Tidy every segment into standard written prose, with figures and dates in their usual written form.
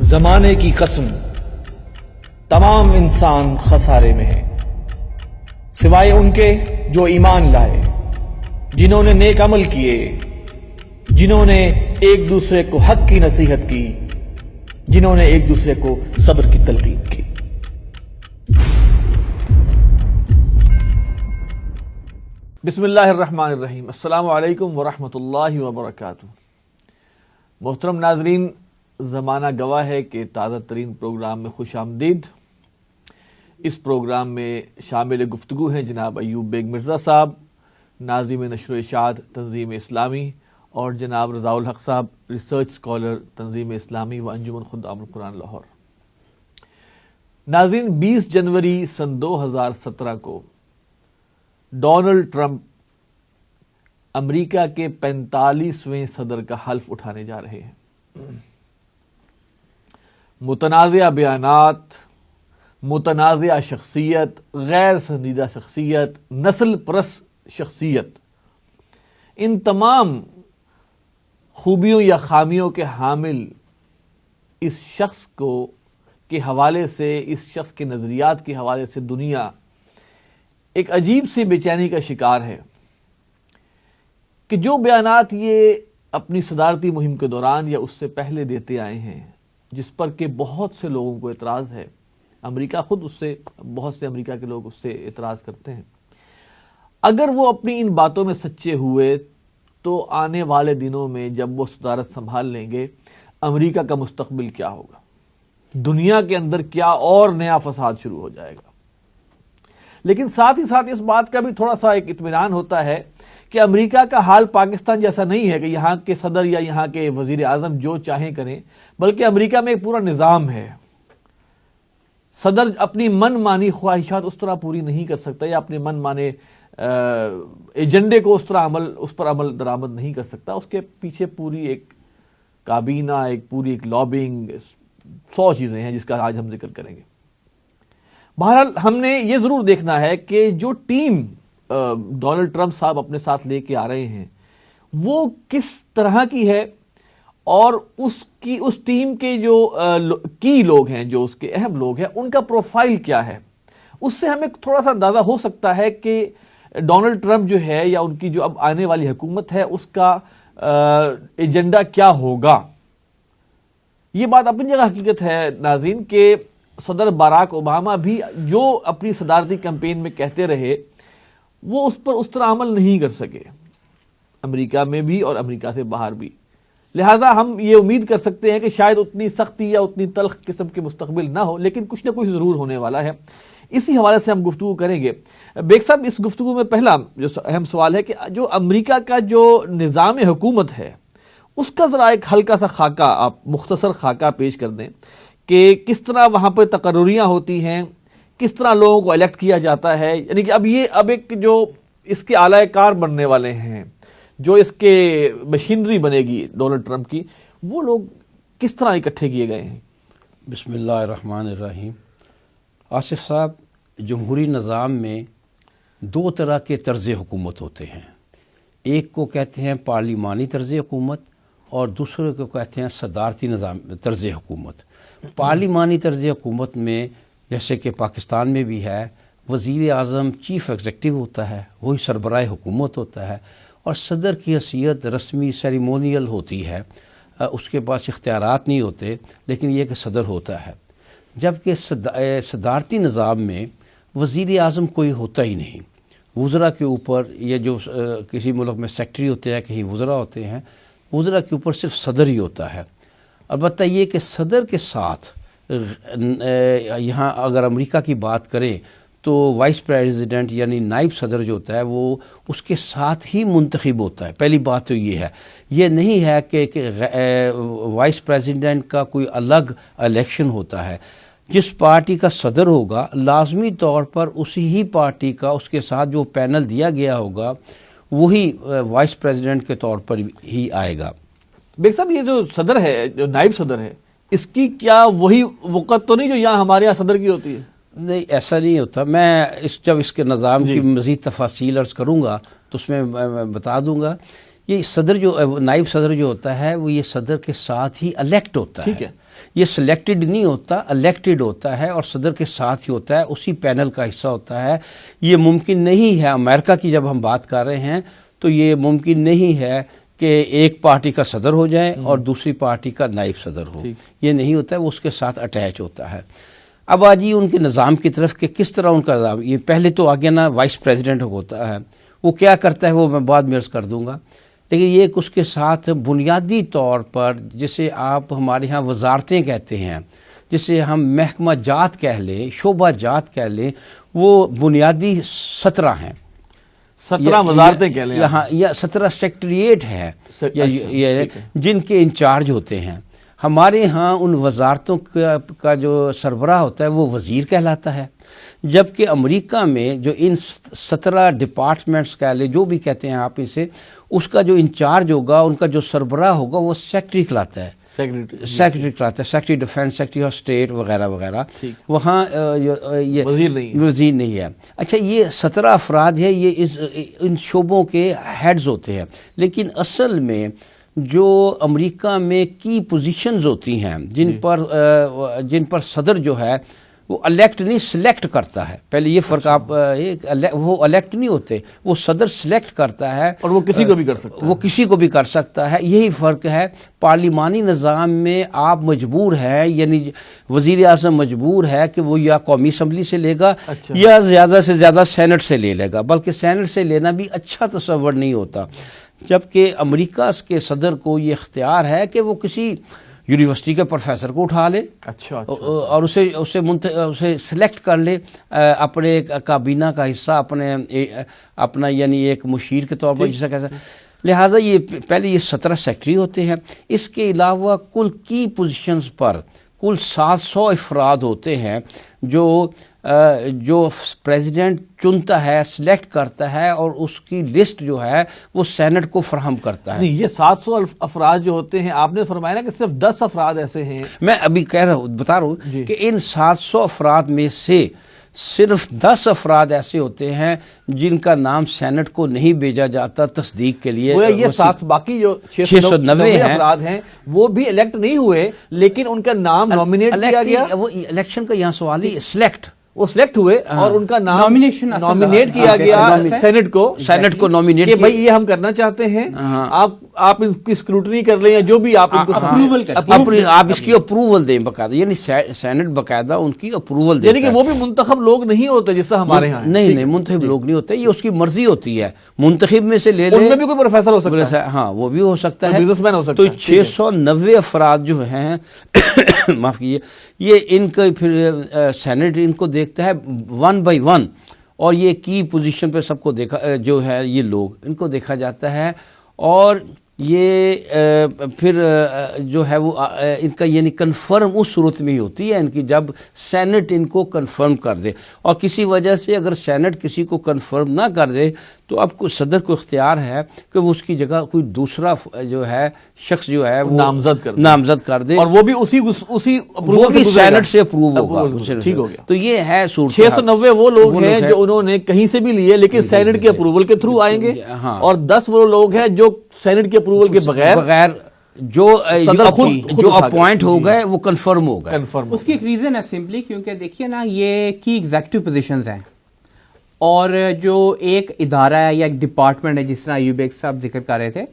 زمانے کی قسم تمام انسان خسارے میں ہے سوائے ان کے جو ایمان لائے، جنہوں نے نیک عمل کیے، جنہوں نے ایک دوسرے کو حق کی نصیحت کی، جنہوں نے ایک دوسرے کو صبر کی تلقین کی۔ بسم اللہ الرحمن الرحیم۔ السلام علیکم ورحمۃ اللہ وبرکاتہ۔ محترم ناظرین، زمانہ گواہ ہے کہ تازہ ترین پروگرام میں خوش آمدید۔ اس پروگرام میں شامل گفتگو ہیں جناب ایوب بیگ مرزا صاحب، ناظم نشر و اشاعت تنظیم اسلامی، اور جناب رضا الحق صاحب، ریسرچ اسکالر تنظیم اسلامی و انجمن خدام القرآن لاہور۔ ناظرین، 20 جنوری سن 2017 کو ڈونلڈ ٹرمپ امریکہ کے 45ویں صدر کا حلف اٹھانے جا رہے ہیں۔ متنازع بیانات، متنازع شخصیت، غیر سنجیدہ شخصیت، نسل پرست شخصیت، ان تمام خوبیوں یا خامیوں کے حامل اس شخص کو کے حوالے سے، اس شخص کے نظریات کے حوالے سے دنیا ایک عجیب سی بے چینی کا شکار ہے کہ جو بیانات یہ اپنی صدارتی مہم کے دوران یا اس سے پہلے دیتے آئے ہیں، جس پر کہ بہت سے لوگوں کو اعتراض ہے، امریکہ خود اس سے، بہت سے امریکہ کے لوگ اس سے اعتراض کرتے ہیں، اگر وہ اپنی ان باتوں میں سچے ہوئے تو آنے والے دنوں میں جب وہ صدارت سنبھال لیں گے، امریکہ کا مستقبل کیا ہوگا، دنیا کے اندر کیا اور نیا فساد شروع ہو جائے گا۔ لیکن ساتھ ہی ساتھ اس بات کا بھی تھوڑا سا ایک اطمینان ہوتا ہے کہ امریکہ کا حال پاکستان جیسا نہیں ہے کہ یہاں کے صدر یا یہاں کے وزیر اعظم جو چاہیں کریں، بلکہ امریکہ میں ایک پورا نظام ہے۔ صدر اپنی من مانی خواہشات اس طرح پوری نہیں کر سکتا، یا اپنے من مانے ایجنڈے کو اس پر عمل درآمد نہیں کر سکتا۔ اس کے پیچھے پوری ایک کابینہ، پوری ایک لابنگ، 100 چیزیں ہیں جس کا آج ہم ذکر کریں گے۔ بہرحال ہم نے یہ ضرور دیکھنا ہے کہ جو ٹیم ڈونلڈ ٹرمپ صاحب اپنے ساتھ لے کے آ رہے ہیں وہ کس طرح کی ہے، اور اس ٹیم کے جو کی لوگ ہیں، جو اس کے اہم لوگ ہیں، ان کا پروفائل کیا ہے۔ اس سے ہمیں تھوڑا سا اندازہ ہو سکتا ہے کہ ڈونلڈ ٹرمپ جو ہے یا ان کی جو اب آنے والی حکومت ہے اس کا ایجنڈا کیا ہوگا۔ یہ بات اپنی جگہ حقیقت ہے ناظرین کہ صدر باراک اوباما بھی جو اپنی صدارتی کیمپین میں کہتے رہے وہ اس پر اس طرح عمل نہیں کر سکے، امریکہ میں بھی اور امریکہ سے باہر بھی۔ لہٰذا ہم یہ امید کر سکتے ہیں کہ شاید اتنی سختی یا اتنی تلخ قسم کے مستقبل نہ ہو، لیکن کچھ نہ کچھ ضرور ہونے والا ہے۔ اسی حوالے سے ہم گفتگو کریں گے۔ بیگ صاحب، اس گفتگو میں پہلا جو اہم سوال ہے کہ جو امریکہ کا جو نظام حکومت ہے اس کا ذرا ایک ہلکا سا خاکہ، آپ مختصر خاکہ پیش کر دیں کہ کس طرح وہاں پہ تقرریاں ہوتی ہیں، کس طرح لوگوں کو الیکٹ کیا جاتا ہے، یعنی کہ اب ایک جو اس کے اعلی کار بننے والے ہیں، جو اس کے مشینری بنے گی ڈونلڈ ٹرمپ کی، وہ لوگ کس طرح اکٹھے کیے گئے ہیں۔ بسم اللہ الرحمن الرحیم۔ آصف صاحب، جمہوری نظام میں 2 طرح کے طرز حکومت ہوتے ہیں، ایک کو کہتے ہیں پارلیمانی طرز حکومت اور دوسرے کو کہتے ہیں صدارتی نظام طرز حکومت۔ پارلیمانی طرز حکومت میں جیسے کہ پاکستان میں بھی ہے، وزیر اعظم چیف ایگزیکٹو ہوتا ہے، وہی سربراہ حکومت ہوتا ہے، اور صدر کی حیثیت رسمی سیریمونیل ہوتی ہے، اس کے پاس اختیارات نہیں ہوتے، لیکن یہ کہ صدر ہوتا ہے۔ جبکہ صدارتی نظام میں وزیر اعظم کوئی ہوتا ہی نہیں، وزراء کے اوپر، یہ جو کسی ملک میں سیکٹری ہوتے ہیں، کہیں وزراء ہوتے ہیں، وزراء کے اوپر صرف صدر ہی ہوتا ہے۔ البتہ یہ کہ صدر کے ساتھ یہاں اگر امریکہ کی بات کریں تو وائس پریزیڈنٹ یعنی نائب صدر جو ہوتا ہے وہ اس کے ساتھ ہی منتخب ہوتا ہے۔ پہلی بات تو یہ ہے، یہ نہیں ہے کہ وائس پریزیڈنٹ کا کوئی الگ الیکشن ہوتا ہے۔ جس پارٹی کا صدر ہوگا لازمی طور پر اسی ہی پارٹی کا، اس کے ساتھ جو پینل دیا گیا ہوگا وہی وائس پریزیڈنٹ کے طور پر ہی آئے گا۔ بیگ صاحب، یہ جو صدر ہے، جو نائب صدر ہے، اس کی کیا وہی وقت تو نہیں جو یہاں ہمارے یہاں صدر کی ہوتی ہے؟ نہیں، ایسا نہیں ہوتا۔ میں جب اس کے نظام کی مزید تفاصیل عرض کروں گا تو اس میں بتا دوں گا۔ یہ صدر جو نائب صدر جو ہوتا ہے وہ یہ صدر کے ساتھ ہی الیکٹ ہوتا ہے۔ یہ سلیکٹڈ نہیں ہوتا، الیکٹڈ ہوتا ہے اور صدر کے ساتھ ہی ہوتا ہے، اسی پینل کا حصہ ہوتا ہے. یہ ممکن نہیں ہے، امریکہ کی جب ہم بات کر رہے ہیں تو یہ ممکن نہیں ہے کہ ایک پارٹی کا صدر ہو جائے اور دوسری پارٹی کا نائب صدر ہو. یہ نہیں ہوتا ہے، وہ اس کے ساتھ اٹیچ ہوتا ہے. اب آجیے ان کے نظام کی طرف کہ کس طرح ان کا نظام. یہ پہلے تو آگے نا وائس پریزیڈنٹ ہوتا ہے، وہ کیا کرتا ہے وہ میں بعد میں عرض کر دوں گا. لیکن یہ اس کے ساتھ بنیادی طور پر جسے آپ ہمارے ہاں وزارتیں کہتے ہیں، جسے ہم محکمہ جات کہہ لیں، شعبہ جات کہہ لیں، وہ بنیادی 17 ہیں. 17 وزارتیں کہہ لیں یہاں یا 17 سیکٹریٹ ہے جن کے انچارج ہوتے ہیں. ہمارے ہاں ان وزارتوں کا جو سربراہ ہوتا ہے وہ وزیر کہلاتا ہے، جبکہ امریکہ میں جو ان 17 ڈپارٹمنٹس کہہ لیں، جو بھی کہتے ہیں آپ اسے، اس کا جو انچارج ہوگا، ان کا جو سربراہ ہوگا وہ سیکٹری کہلاتا ہے. سیکٹری کہلاتا ہے، secretary defence, secretary of state وغیرہ وغیرہ. وہاں یہ وزیر نہیں ہے. اچھا، یہ 17 افراد ہے، یہ ان شعبوں کے ہیڈز ہوتے ہیں. لیکن اصل میں جو امریکہ میں کی پوزیشنز ہوتی ہیں جن پر صدر جو ہے وہ الیکٹ نہیں سلیکٹ کرتا ہے. پہلے یہ فرق آپ، وہ الیکٹ نہیں ہوتے، وہ صدر سلیکٹ کرتا ہے اور وہ کسی کو بھی کر سکتا ہے. وہ کسی کو بھی کر سکتا ہے. یہی فرق ہے. پارلیمانی نظام میں آپ مجبور ہے، یعنی وزیر اعظم مجبور ہے کہ وہ یا قومی اسمبلی سے لے گا یا زیادہ سے زیادہ سینٹ سے لے لے گا، بلکہ سینٹ سے لینا بھی اچھا تصور نہیں ہوتا. جبکہ امریکہ کے صدر کو یہ اختیار ہے کہ وہ کسی یونیورسٹی کے پروفیسر کو اٹھا لے اور اسے سلیکٹ کر لے اپنے کابینہ کا حصہ، اپنا یعنی ایک مشیر کے طور پر جسے کہتے ہیں. لہٰذا یہ پہلے یہ 17 سیکٹری ہوتے ہیں. اس کے علاوہ کل کی پوزیشنز پر کل 700 افراد ہوتے ہیں جو پریزیڈنٹ چنتا ہے، سلیکٹ کرتا ہے اور اس کی لسٹ جو ہے وہ سینٹ کو فراہم کرتا ہے. نہیں، یہ 700 افراد جو ہوتے ہیں، آپ نے فرمایا نا کہ صرف 10 افراد ایسے ہیں. میں ابھی بتا رہا ہوں کہ ان 700 افراد میں سے صرف 10 افراد ایسے ہوتے ہیں جن کا نام سینٹ کو نہیں بھیجا جاتا تصدیق کے لیے. یہ ساتھ باقی جو 690 افراد ہیں وہ بھی الیکٹ نہیں ہوئے، لیکن ان کا نام نامینیٹ کیا گیا. وہ الیکشن کا یہاں سوال ہی سلیکٹ، وہ سلیکٹ ہوئے اور ان کا نام نامینیٹ کیا گیا سینٹ کو نامینیٹ کہ بھائی یہ ہم کرنا چاہتے ہیں، آپ ان کی اسکروٹنی کر لیں یا جو بھی آپ ان کو آپ اس کی اپروول دیں باقاعدہ. یعنی سینٹ باقاعدہ ان کی اپروول دے، یعنی کہ وہ بھی منتخب لوگ نہیں ہوتے جس طرح ہمارے ہاں. نہیں، منتخب لوگ نہیں ہوتے. یہ اس کی مرضی ہوتی ہے. منتخب میں سے لے لیں، ان میں بھی کوئی پروفیسر ہو سکتا ہے. ہاں، وہ بھی ہو سکتا ہے، بزنس مین ہو سکتا ہے. تو 690 افراد جو ہیں معاف کیجیے، یہ ان کا پھر سینٹ ان کو دیکھتا ہے 1 by 1، اور یہ کی پوزیشن پہ سب کو دیکھا جو ہے یہ لوگ ان کو دیکھا جاتا ہے. اور یہ پھر جو ہے وہ ان کا یعنی کنفرم اس صورت میں ہی ہوتی ہے ان کی جب سینٹ ان کو کنفرم کر دے. اور کسی وجہ سے اگر سینٹ کسی کو کنفرم نہ کر دے تو اب صدر کو اختیار ہے کہ وہ اس کی جگہ کوئی دوسرا جو ہے شخص جو ہے وہ نامزد کر دے، اور وہ بھی اسی وہ بھی سینٹ سے اپروو ہوگا. ٹھیک ہو گیا. تو یہ ہے صورت. 690 وہ لوگ ہیں جو انہوں نے کہیں سے بھی لیے لیکن سینٹ کے اپروول کے تھرو آئیں گے، اور 10 وہ لوگ ہیں جو سینٹ کے اپروول کے بغیر جو اپوائنٹ ہو گئے وہ کنفرم ہو گئے. اس کی ایک ریزن ہے سمپلی کیونکہ دیکھیے نا، یہ کی ایگزیکٹو پوزیشنز ہیں، اور جو ایک ادارہ ہے یا ایک ڈپارٹمنٹ ہے جس طرح ایوب ایک صاحب ذکر کر رہے تھے،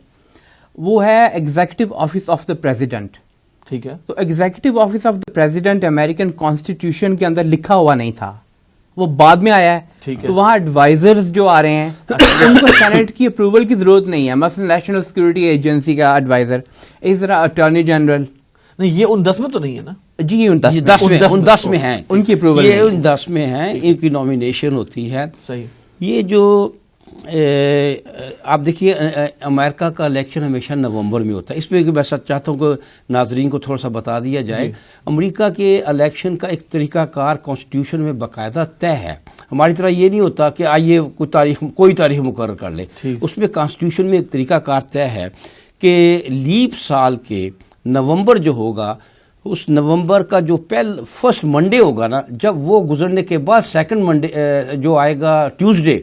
وہ ہے executive office of the president. ٹھیک ہے. تو executive office of the president American constitution کے اندر لکھا ہوا نہیں تھا، وہ بعد میں آیا ہے. تو وہاں ایڈوائزرز جو آ رہے ہیں ان کو سینٹ کی اپروول کی ضرورت نہیں ہے. مثلا نیشنل سیکورٹی ایجنسی کا ایڈوائزر، اس طرح اٹارنی جنرل. نہیں، یہ ان 10 میں تو نہیں ہے نا. جی، ان 10 میں ہیں، ان کی اپروول، یہ ان 10 میں ہیں، ان کی نامینیشن ہوتی ہے. صحیح. یہ جو آپ دیکھیے امریکہ کا الیکشن ہمیشہ نومبر میں ہوتا ہے. اس میں میں چاہتا ہوں کہ ناظرین کو تھوڑا سا بتا دیا جائے. امریکہ کے الیکشن کا ایک طریقہ کار کانسٹیٹیوشن میں باقاعدہ طے ہے. ہماری طرح یہ نہیں ہوتا کہ آئیے کوئی تاریخ مقرر کر لے. اس میں کانسٹیٹیوشن میں ایک طریقہ کار طے ہے کہ لیپ سال کے نومبر جو ہوگا، اس نومبر کا جو فرسٹ منڈے ہوگا نا، جب وہ گزرنے کے بعد سیکنڈ منڈے جو آئے گا ٹیوزڈے،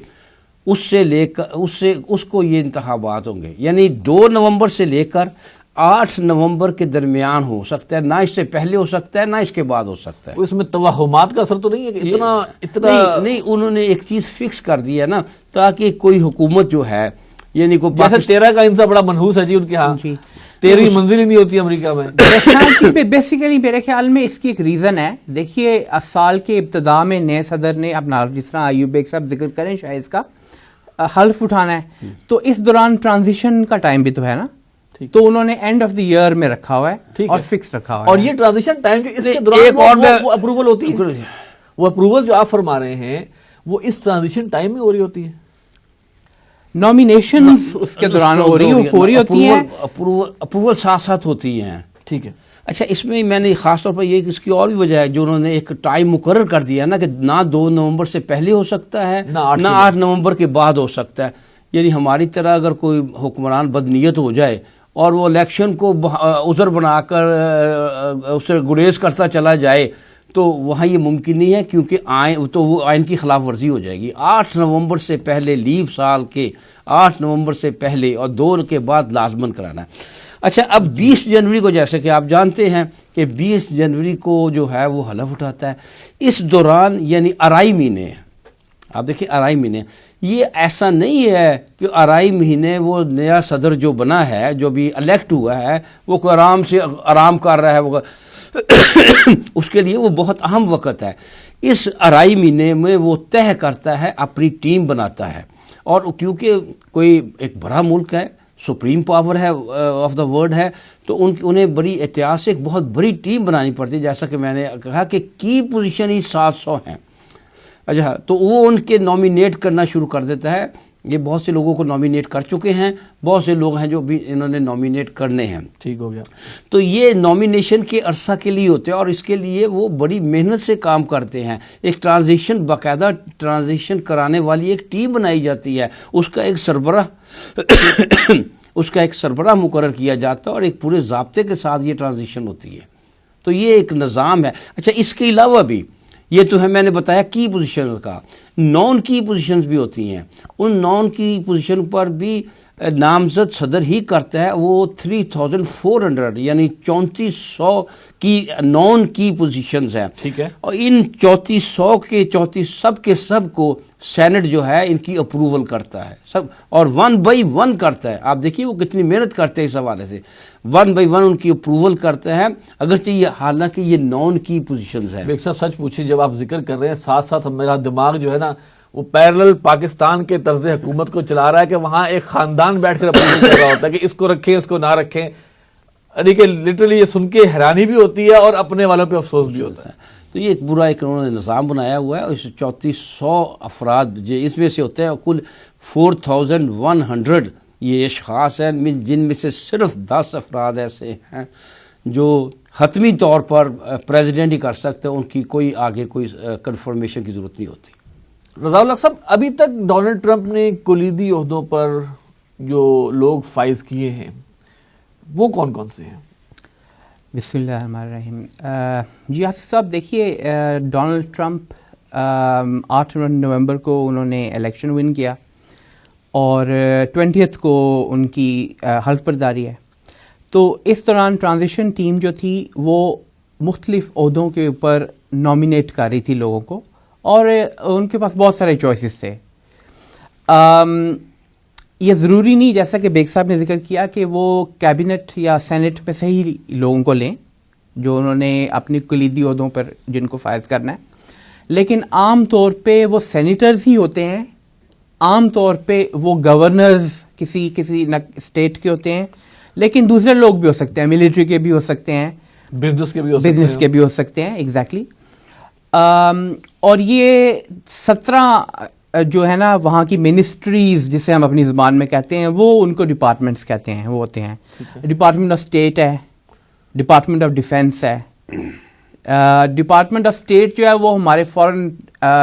اس سے لے کر اس کو یہ انتخابات ہوں گے. یعنی 2 نومبر سے لے کر 8 نومبر کے درمیان ہو سکتا ہے، نہ اس سے پہلے ہو سکتا ہے، نہ اس کے بعد ہو سکتا ہے. اس میں توہمات کا اثر تو نہیں ہے کہ اتنا نہیں، انہوں نے ایک چیز فکس کر دی ہے نا، تاکہ کوئی حکومت جو ہے یعنی کوئی جیسے 13 کا ان سے بڑا منحوس ہے جی ان کے ہاں، 13 منزل ہی نہیں ہوتی امریکہ میں. بیسیکلی میرے خیال میں اس کی ایک ریزن ہے. دیکھیے سال کے ابتدا میں نئے صدر نے اپنا، جس طرح ایوب بیگ صاحب ذکر کریں شاید اس کا حلف اٹھانا ہے، تو اس دوران ٹرانزیشن کا ٹائم بھی تو ہے نا، تو انہوں نے اینڈ آف دی ایئر میں رکھا ہوا ہے اور فکس رکھا ہوا ہے. اور یہ ٹرانزیشن ٹائم جو اس کے دوران وہ اپروول ہوتی ہے، وہ اپروول جو آپ فرما رہے ہیں وہ اس ٹرانزیشن ٹائم میں ہو رہی ہوتی ہے. نامینیشنز اس کے دوران ہو رہی ہوتی ہیں، اپروول ساتھ ساتھ ہوتی ہیں. ٹھیک ہے. اچھا، اس میں میں نے خاص طور پر یہ، اس کی اور بھی وجہ ہے جو انہوں نے ایک ٹائم مقرر کر دیا نا کہ نہ 2 نومبر سے پہلے ہو سکتا ہے، نہ 8 نومبر کے بعد ہو سکتا ہے. یعنی ہماری طرح اگر کوئی حکمران بدنیت ہو جائے اور وہ الیکشن کو عذر بنا کر اسے گریز کرتا چلا جائے تو وہاں یہ ممکن نہیں ہے، کیونکہ تو وہ آئین کی خلاف ورزی ہو جائے گی. 8 نومبر سے پہلے، لیپ سال کے 8 نومبر سے پہلے اور 2 کے بعد لازمن کرانا ہے. اچھا، اب 20 جنوری کو جیسے کہ آپ جانتے ہیں کہ 20 جنوری کو جو ہے وہ حلف اٹھاتا ہے. اس دوران یعنی ارائی مہینے، آپ دیکھیں ارائی مہینے، یہ ایسا نہیں ہے کہ ارائی مہینے وہ نیا صدر جو بنا ہے، جو بھی الیکٹ ہوا ہے، وہ کوئی آرام کر رہا ہے، وہ اس کے لیے وہ بہت اہم وقت ہے. اس ارائی مہینے میں وہ طے کرتا ہے، اپنی ٹیم بناتا ہے. اور کیونکہ کوئی ایک بڑا ملک ہے، سپریم پاور ہے، آف دا ورلڈ ہے، تو انہیں بڑی احتیاط سے ایک بہت بڑی ٹیم بنانی پڑتی ہے. جیسا کہ میں نے کہا کہ کی پوزیشن ہی 700 ہیں. اچھا، تو وہ ان کے نامینیٹ کرنا شروع کر دیتا ہے. یہ بہت سے لوگوں کو نامینیٹ کر چکے ہیں، بہت سے لوگ ہیں جو بھی انہوں نے نامینیٹ کرنے ہیں. ٹھیک ہو گیا. تو یہ نامینیشن کے عرصہ کے لیے ہوتے ہیں اور اس کے لیے وہ بڑی محنت سے کام کرتے ہیں. ایک ٹرانزیشن، باقاعدہ ٹرانزیشن کرانے والی ایک ٹیم بنائی جاتی ہے، اس کا ایک سربراہ مقرر کیا جاتا ہے اور ایک پورے ضابطے کے ساتھ یہ ٹرانزیشن ہوتی ہے. تو یہ ایک نظام ہے. اچھا، اس کے علاوہ بھی یہ تو ہے میں نے بتایا کی پوزیشن کا، نان کی پوزیشنز بھی ہوتی ہیں. ان نان کی پوزیشن پر بھی نامزد صدر ہی کرتا ہے. وہ 3400 یعنی 3400 کی نان کی پوزیشنز ہیں. ٹھیک ہے. اور ان 3400 کے 34 کے سب کو سینٹ جو ہے ان کی اپروول کرتا ہے سب، اور 1 بائی 1 کرتا ہے. آپ دیکھیے وہ کتنی محنت کرتے ہیں اس حوالے سے. 1 بائی 1 ان کی اپروول کرتا ہے، اگرچہ یہ حالانکہ یہ نان کی پوزیشنز ہیں. ایک سچ پوچھیے، جب آپ ذکر کر رہے ہیں ساتھ ساتھ میرا دماغ جو ہے نا وہ پیرلل پاکستان کے طرز حکومت کو چلا رہا ہے کہ وہاں ایک خاندان بیٹھ کر اپروول کر رہا ہوتا ہے کہ اس کو رکھیں اس کو نہ رکھیں. یعنی کہ لٹرلی یہ سن کے حیرانی بھی ہوتی ہے اور اپنے والوں پہ افسوس بھی ہوتا ہے. تو یہ ایک برا ایک انہوں نے نظام بنایا ہوا ہے. اس 3400 افراد اس میں سے ہوتے ہیں، کل 4100 یہ اشخاص ہیں، جن میں سے صرف 10 افراد ایسے ہیں جو حتمی طور پر پریزیڈنٹ ہی کر سکتے ہیں. ان کی کوئی آگے کوئی کنفرمیشن کی ضرورت نہیں ہوتی. رضا اللہ صاحب، ابھی تک ڈونلڈ ٹرمپ نے کلیدی عہدوں پر جو لوگ فائز کیے ہیں وہ کون کون سے ہیں؟ بسم اللہ الرحمن الرحیم. جی آصف صاحب، دیکھیے ڈونلڈ ٹرمپ 8 نومبر کو انہوں نے الیکشن ون کیا اور 20 کو ان کی حلف برداری ہے. تو اس دوران ٹرانزیشن ٹیم جو تھی وہ مختلف عہدوں کے اوپر نامینیٹ کر رہی تھی لوگوں کو، اور ان کے پاس بہت سارے چوائسز تھے. یہ ضروری نہیں، جیسا کہ بیگ صاحب نے ذکر کیا، کہ وہ کیبنٹ یا سینٹ میں سے ہی لوگوں کو لیں جو انہوں نے اپنی کلیدی عہدوں پر جن کو فائز کرنا ہے. لیکن عام طور پہ وہ سینیٹرز ہی ہوتے ہیں، عام طور پہ وہ گورنرز کسی اسٹیٹ کے ہوتے ہیں، لیکن دوسرے لوگ بھی ہو سکتے ہیں، ملٹری کے بھی ہو سکتے ہیں، بزنس کے بھی ہو سکتے ہیں. ایگزیکٹلی. اور یہ 17 جو ہے نا وہاں کی منسٹریز جسے ہم اپنی زبان میں کہتے ہیں، وہ ان کو ڈپارٹمنٹس کہتے ہیں. وہ ہوتے ہیں ڈپارٹمنٹ آف اسٹیٹ ہے، ڈپارٹمنٹ آف ڈیفینس ہے. ڈپارٹمنٹ آف اسٹیٹ جو ہے وہ ہمارے فورن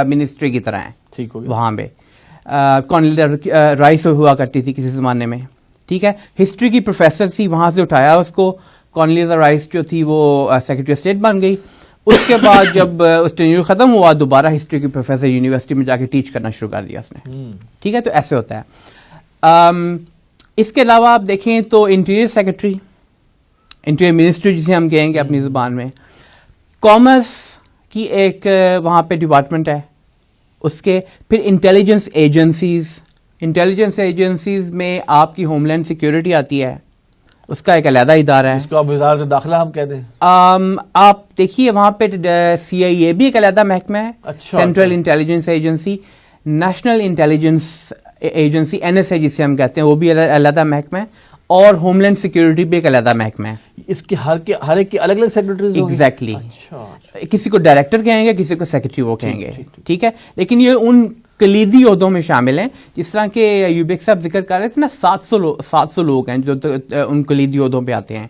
منسٹری کی طرح ہیں. ٹھیک ہو گیا. وہاں پہ کانڈولیزا رائس ہوا کرتی تھی کسی زمانے میں. ٹھیک ہے. ہسٹری کی پروفیسر تھی، وہاں سے اٹھایا اس کو. کانڈولیزا رائس جو تھی وہ سیکرٹری آف اسٹیٹ بن گئی. اس کے بعد جب اس ٹینیور ختم ہوا، دوبارہ ہسٹری کی پروفیسر یونیورسٹی میں جا کے ٹیچ کرنا شروع کر دیا اس نے. ٹھیک ہے. تو ایسے ہوتا ہے. اس کے علاوہ آپ دیکھیں تو انٹیریئر سیکرٹری انٹیریئر منسٹری جسے ہم کہیں گے اپنی زبان میں. کامرس کی ایک وہاں پہ ڈپارٹمنٹ ہے. اس کے پھر انٹیلیجنس ایجنسیز میں آپ کی ہوم لینڈ سیکیورٹی آتی ہے, اس کا ایک علیحدہ ادارہ ہے, اس کو آپ وزارت داخلہ ہم کہتے ہیں. آپ دیکھیے وہاں پہ CIA بھی ایک علیحدہ محکمہ ہے, central intelligence agency, national intelligence agency NSA جسے ہم کہتے ہیں وہ بھی علیحدہ محکمہ ہے, اور ہوم لینڈ سیکیورٹی بھی ایک علیحدہ محکمہ ہے. اس کے ہر ایک کے الگ الگ سیکرٹریز ہوں گے. ایگزیکٹلی. کسی کو ڈائریکٹر کہیں گے, کسی کو سیکرٹری وہ کہیں گے, ٹھیک ہے. لیکن یہ ان کلیدی عہدوں میں شامل ہیں جس طرح کہ یوبیک صاحب ذکر کر رہے تھے نا, 700 لوگ ہیں جو ان کلیدی عہدوں پہ آتے ہیں.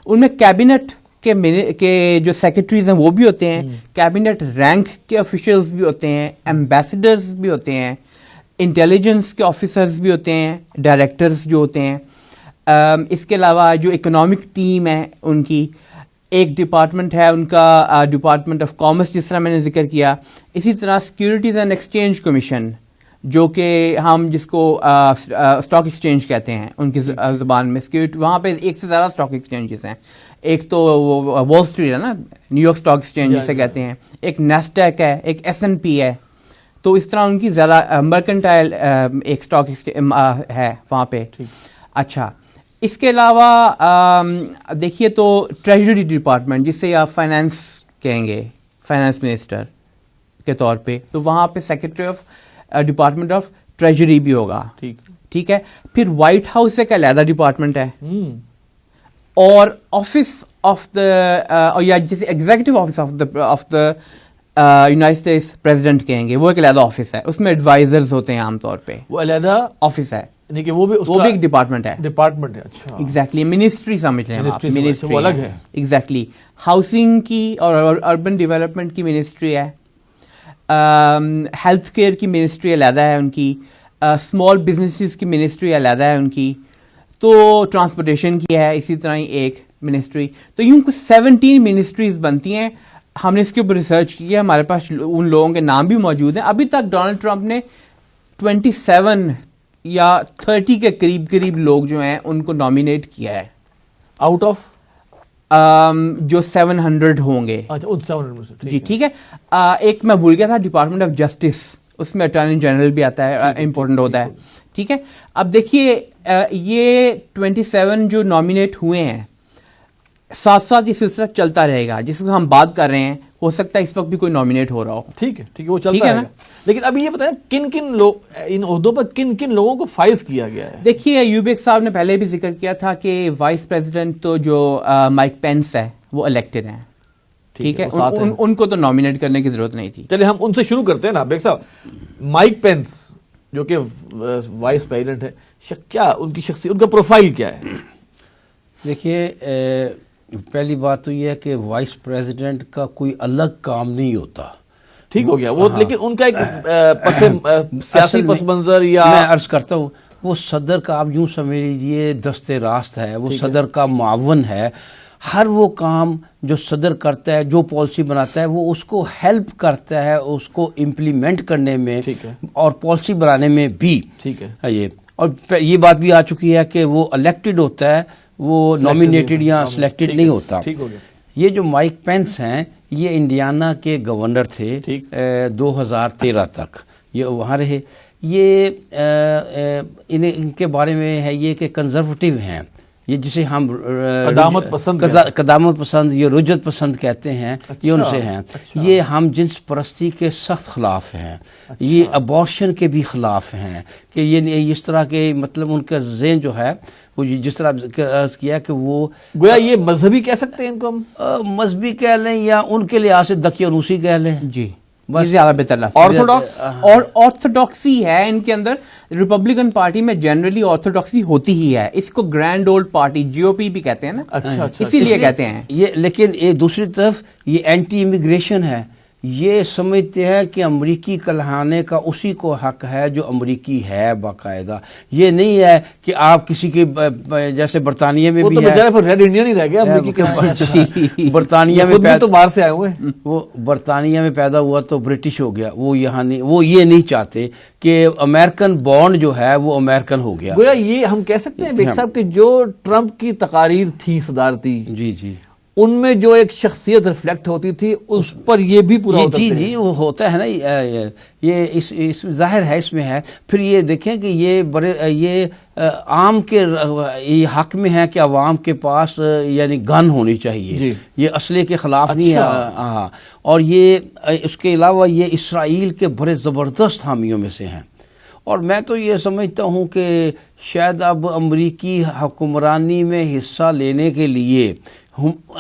ان میں کیبنٹ کے جو سیکرٹریز ہیں وہ بھی ہوتے ہیں, کیبنٹ رینک کے آفیشلز بھی ہوتے ہیں, ایمبیسڈرز بھی ہوتے ہیں, انٹیلیجنس کے آفیسرز بھی ہوتے ہیں, ڈائریکٹرز جو ہوتے ہیں. اس کے علاوہ جو اکنامک ٹیم ہے ان کی ایک ڈپارٹمنٹ ہے ان کا, ڈپارٹمنٹ آف کامرس جس طرح میں نے ذکر کیا. اسی طرح سیکیورٹیز اینڈ ایکسچینج کمیشن جو کہ ہم جس کو اسٹاک ایکسچینج کہتے ہیں ان کی زبان میں, سیکیورٹی وہاں پہ ایک سے زیادہ اسٹاک ایکسچینجز ہیں. ایک تو وال اسٹریٹ ہے نا, نیو یارک اسٹاک ایکسچینج جسے کہتے ہیں, ایک نیسڈیک ہے, ایک S&P ہے. تو اس طرح ان کی زیادہ مرکنٹائل ایک اسٹاک ہے وہاں پہ. اچھا, اس کے علاوہ دیکھیے تو ٹریجری ڈپارٹمنٹ جسے آپ فائنانس کہیں گے, فائنانس منسٹر کے طور پہ, تو وہاں پہ secretary of department of treasury بھی ہوگا. ٹھیک ہے. پھر وائٹ ہاؤس ایک علیحدہ ڈپارٹمنٹ ہے, اور آفس آف دا یا جسے executive office of the United States president کہیں گے, وہ ایک علیحدہ آفس ہے. اس میں ایڈوائزرز ہوتے ہیں عام طور پہ, وہ علیحدہ آفس ہے, وہ بھی ایک ڈپارٹمنٹ ہے. اچھا, ایگزیکٹلی. منسٹری سمجھ لیں آپ, منسٹری الگ ہے. ایگزیکٹلی. ہاؤسنگ کی اور اربن ڈیولپمنٹ کی منسٹری ہے, ہیلتھ کیئر کی منسٹری علیحدہ ہے ان کی, اسمال بزنسز کی منسٹری علیحدہ ہے ان کی, تو ٹرانسپورٹیشن کی ہے اسی طرح ہی ایک منسٹری. تو یوں کچھ 17 منسٹریز بنتی ہیں. ہم نے اس کے اوپر ریسرچ کی ہے, ہمارے پاس ان لوگوں کے نام بھی موجود ہیں. ابھی تک ڈونلڈ ٹرمپ نے 27 یا 30 کے قریب لوگ جو ہیں ان کو نامینیٹ کیا ہے, آؤٹ آف جو 700 ہوں گے. جی ٹھیک ہے. ایک میں بھول گیا تھا, ڈپارٹمنٹ آف جسٹس, اس میں اٹارنی جنرل بھی آتا ہے, امپورٹنٹ ہوتا ہے. ٹھیک ہے. اب دیکھیے یہ 27 جو نامینیٹ ہوئے ہیں, ساتھ ساتھ یہ سلسلہ چلتا رہے گا. جس کو ہم بات کر رہے ہیں ہو سکتا ہے اس وقت بھی کوئی نامینیٹ ہو رہا ہو. ٹھیک ہے, وہ چلتا ہے نا. لیکن ابھی یہ بتائیں کن لوگ ان عہدوں پر کن لوگوں کو فائز کیا گیا ہے؟ دیکھیے یوبیک صاحب نے پہلے بھی ذکر کیا تھا کہ وائس پریزیڈنٹ تو جو مائک پینس ہے وہ الیکٹڈ ہیں. ٹھیک ہے, ان کو تو نامینیٹ کرنے کی ضرورت نہیں تھی. چلے ہم ان سے شروع کرتے ہیں نا. بیگ صاحب, مائک پینس جو کہ وائس پریزیڈنٹ ہے, کیا ان کی شخصیت, ان کا پروفائل کیا ہے؟ دیکھیے پہلی بات تو یہ ہے کہ وائس پریزیڈنٹ کا کوئی الگ کام نہیں ہوتا. ٹھیک ہو گیا وہ, لیکن ان کا ایک سیاسی پس منظر, یا میں عرض کرتا ہوں وہ صدر کا آپ یوں سمجھ لیجیے دست راست ہے, وہ صدر کا معاون ہے. ہر وہ کام جو صدر کرتا ہے, جو پالیسی بناتا ہے, وہ اس کو ہیلپ کرتا ہے اس کو امپلیمنٹ کرنے میں اور پالیسی بنانے میں بھی. ٹھیک ہے. یہ اور یہ بات بھی آ چکی ہے کہ وہ الیکٹڈ ہوتا ہے, وہ نامینیٹڈ یا سلیکٹڈ نہیں ہوتا. یہ جو مائک پینس ہیں یہ انڈیانا کے گورنر تھے 2013 تک, یہ وہاں رہے. یہ ان کے بارے میں ہے یہ کہ کنزرویٹو ہیں, یہ جسے ہم قدامت پسند یا رجعت پسند کہتے ہیں, یہ ان سے ہیں. یہ ہم جنس پرستی کے سخت خلاف ہیں, یہ ابارشن کے بھی خلاف ہیں, کہ یہ اس طرح کے مطلب ان کا ذہن جو ہے وہ جس طرح عرض کیا کہ وہ گویا یہ مذہبی کہہ سکتے ہیں ان کو ہم, مذہبی کہہ لیں یا ان کے لحاظ سے دقیانوسی کہہ لیں. جی زیادہ بہتر لفظ آرتھوڈاکسی ہے ان کے اندر. ریپبلکن پارٹی میں جنرلی آرتھوڈاکسی ہوتی ہی ہے. اس کو گرینڈ اولڈ پارٹی GOP بھی کہتے ہیں نا, اسی لیے کہتے ہیں یہ. لیکن دوسری طرف یہ اینٹی امیگریشن ہے, یہ سمجھتے ہیں کہ امریکی کہلانے کا اسی کو حق ہے جو امریکی ہے باقاعدہ. یہ نہیں ہے کہ آپ کسی کے جیسے برطانیہ میں بھی ہے, وہ ریڈ انڈین ہی رہ گیا امریکی کے. برطانیہ میں تو باہر سے آئے ہوئے, وہ برطانیہ میں پیدا ہوا تو برٹش ہو گیا. وہ یہاں نہیں, وہ یہ نہیں چاہتے کہ امریکن بانڈ جو ہے وہ امریکن ہو گیا. گویا یہ ہم کہہ سکتے ہیں بیگ صاحب کہ جو ٹرمپ کی تقاریر تھی صدارتی, جی جی, ان میں جو ایک شخصیت ریفلیکٹ ہوتی تھی اس پر یہ بھی پورا ہوتا ہے. جی وہ ہوتا ہے نا, یہ اس میں ظاہر ہے, اس میں ہے. پھر یہ دیکھیں کہ یہ عام کے یہ حق میں ہے کہ عوام کے پاس یعنی گن ہونی چاہیے, یہ اسلحے کے خلاف نہیں ہے. ہاں, اور یہ اس کے علاوہ یہ اسرائیل کے بڑے زبردست حامیوں میں سے ہیں. اور میں تو یہ سمجھتا ہوں کہ شاید اب امریکی حکمرانی میں حصہ لینے کے لیے,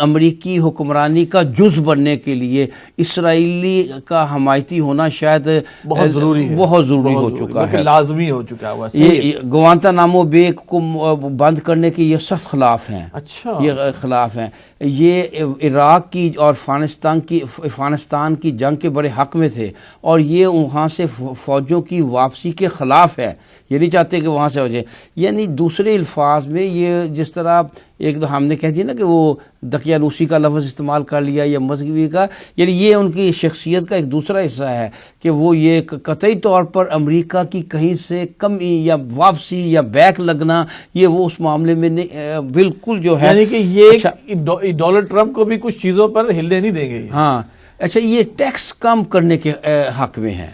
امریکی حکمرانی کا جز بننے کے لیے اسرائیلی کا حمایتی ہونا شاید بہت ضروری ہو چکا ہے, لازمی ہو چکا ہے. یہ گوانتانامو بے کو بند کرنے کے یہ سخت خلاف ہیں. اچھا, یہ خلاف ہیں. یہ عراق کی اور افغانستان کی جنگ کے بڑے حق میں تھے, اور یہ وہاں سے فوجوں کی واپسی کے خلاف ہے. یہ نہیں چاہتے کہ وہاں سے ہو جائے. یعنی دوسرے الفاظ میں یہ جس طرح ایک تو ہم نے کہہ دیا نا کہ وہ دقیانوسی کا لفظ استعمال کر لیا یا مذہبی کا, یعنی یہ ان کی شخصیت کا ایک دوسرا حصہ ہے کہ وہ یہ قطعی طور پر امریکہ کی کہیں سے کمی یا واپسی یا بیک لگنا, یہ وہ اس معاملے میں بالکل جو ہے, یعنی کہ یہ ڈونلڈ ٹرمپ کو بھی کچھ چیزوں پر ہلنے نہیں دیں گے. ہاں اچھا, یہ ٹیکس کم کرنے کے حق میں ہیں.